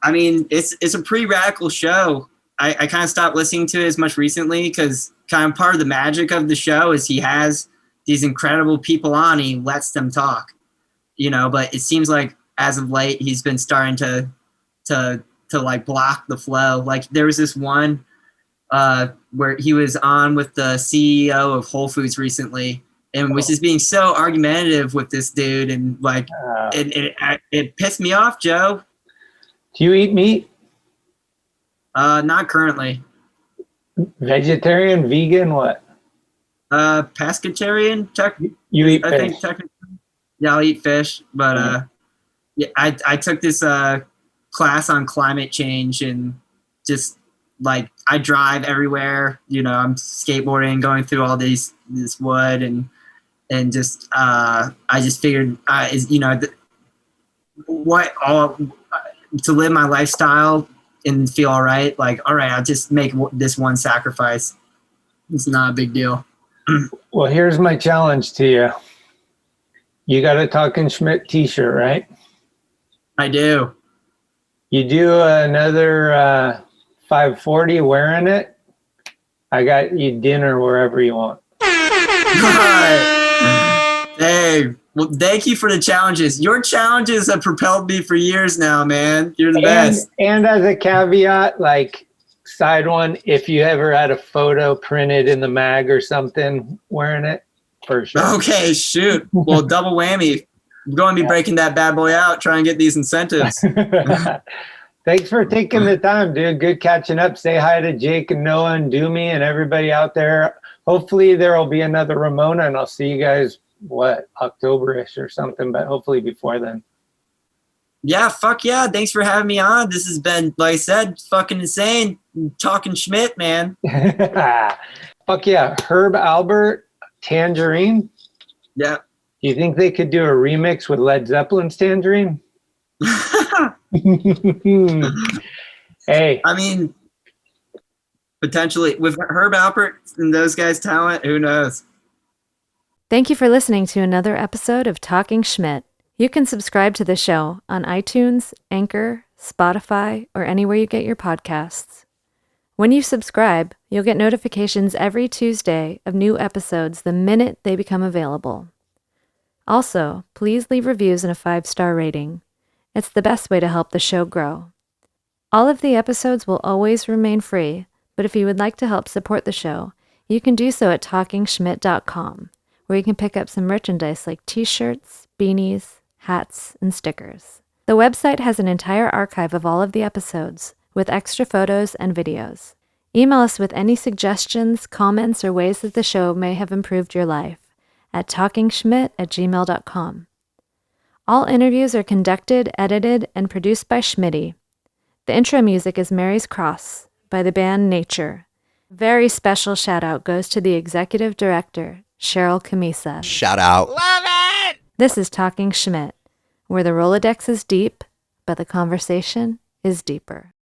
I mean, it's a pretty radical show. I kind of stopped listening to it as much recently because kind of part of the magic of the show is he has these incredible people on, he lets them talk, you know, but it seems like as of late, he's been starting to like block the flow. Like there was this one where he was on with the CEO of Whole Foods recently and was just being so argumentative with this dude. And like, it pissed me off, Joe. Do you eat meat? Not currently. Vegetarian, vegan, what? Pescatarian. You eat fish? I think technically. Yeah, I'll eat fish, but yeah, I took this class on climate change and just like I drive everywhere. You know, I'm skateboarding, going through all this wood and just I just figured you know to live my lifestyle and feel all right. Like, all right, I'll just make this one sacrifice. It's not a big deal. Well, here's my challenge to you. You got a Talkin Schmit t-shirt, right? I do. You do another 540 wearing it, I got you dinner wherever you want. Hey, well, thank you for the challenges. Your challenges have propelled me for years now, man. You're the best. And as a caveat, like side one, if you ever had a photo printed in the mag or something wearing it, for sure. Okay, shoot. Well, double whammy. I'm going to be breaking that bad boy out, trying to get these incentives. Thanks for taking the time, dude. Good catching up. Say hi to Jake and Noah and Doomy and everybody out there. Hopefully there will be another Ramona, and I'll see you guys, October-ish or something, but hopefully before then. Yeah, fuck yeah. Thanks for having me on. This has been, like I said, fucking insane. Talkin Schmit, man. Fuck yeah. Herb Albert, Tangerine. Yeah. Do you think they could do a remix with Led Zeppelin's Tangerine? Hey. I mean, potentially. With Herb Albert and those guys' talent, who knows? Thank you for listening to another episode of Talkin Schmit. You can subscribe to the show on iTunes, Anchor, Spotify, or anywhere you get your podcasts. When you subscribe, you'll get notifications every Tuesday of new episodes the minute they become available. Also, please leave reviews and a 5-star rating. It's the best way to help the show grow. All of the episodes will always remain free, but if you would like to help support the show, you can do so at TalkinSchmit.com, where you can pick up some merchandise like t-shirts, beanies, hats, and stickers. The website has an entire archive of all of the episodes, with extra photos and videos. Email us with any suggestions, comments, or ways that the show may have improved your life at talkinschmit@gmail.com. All interviews are conducted, edited, and produced by Schmitty. The intro music is Mary's Cross by the band Nature. Very special shout out goes to the executive director, Sharal Camisa. Shout out. Love it! This is Talkin Schmit, where the Rolodex is deep, but the conversation is deeper.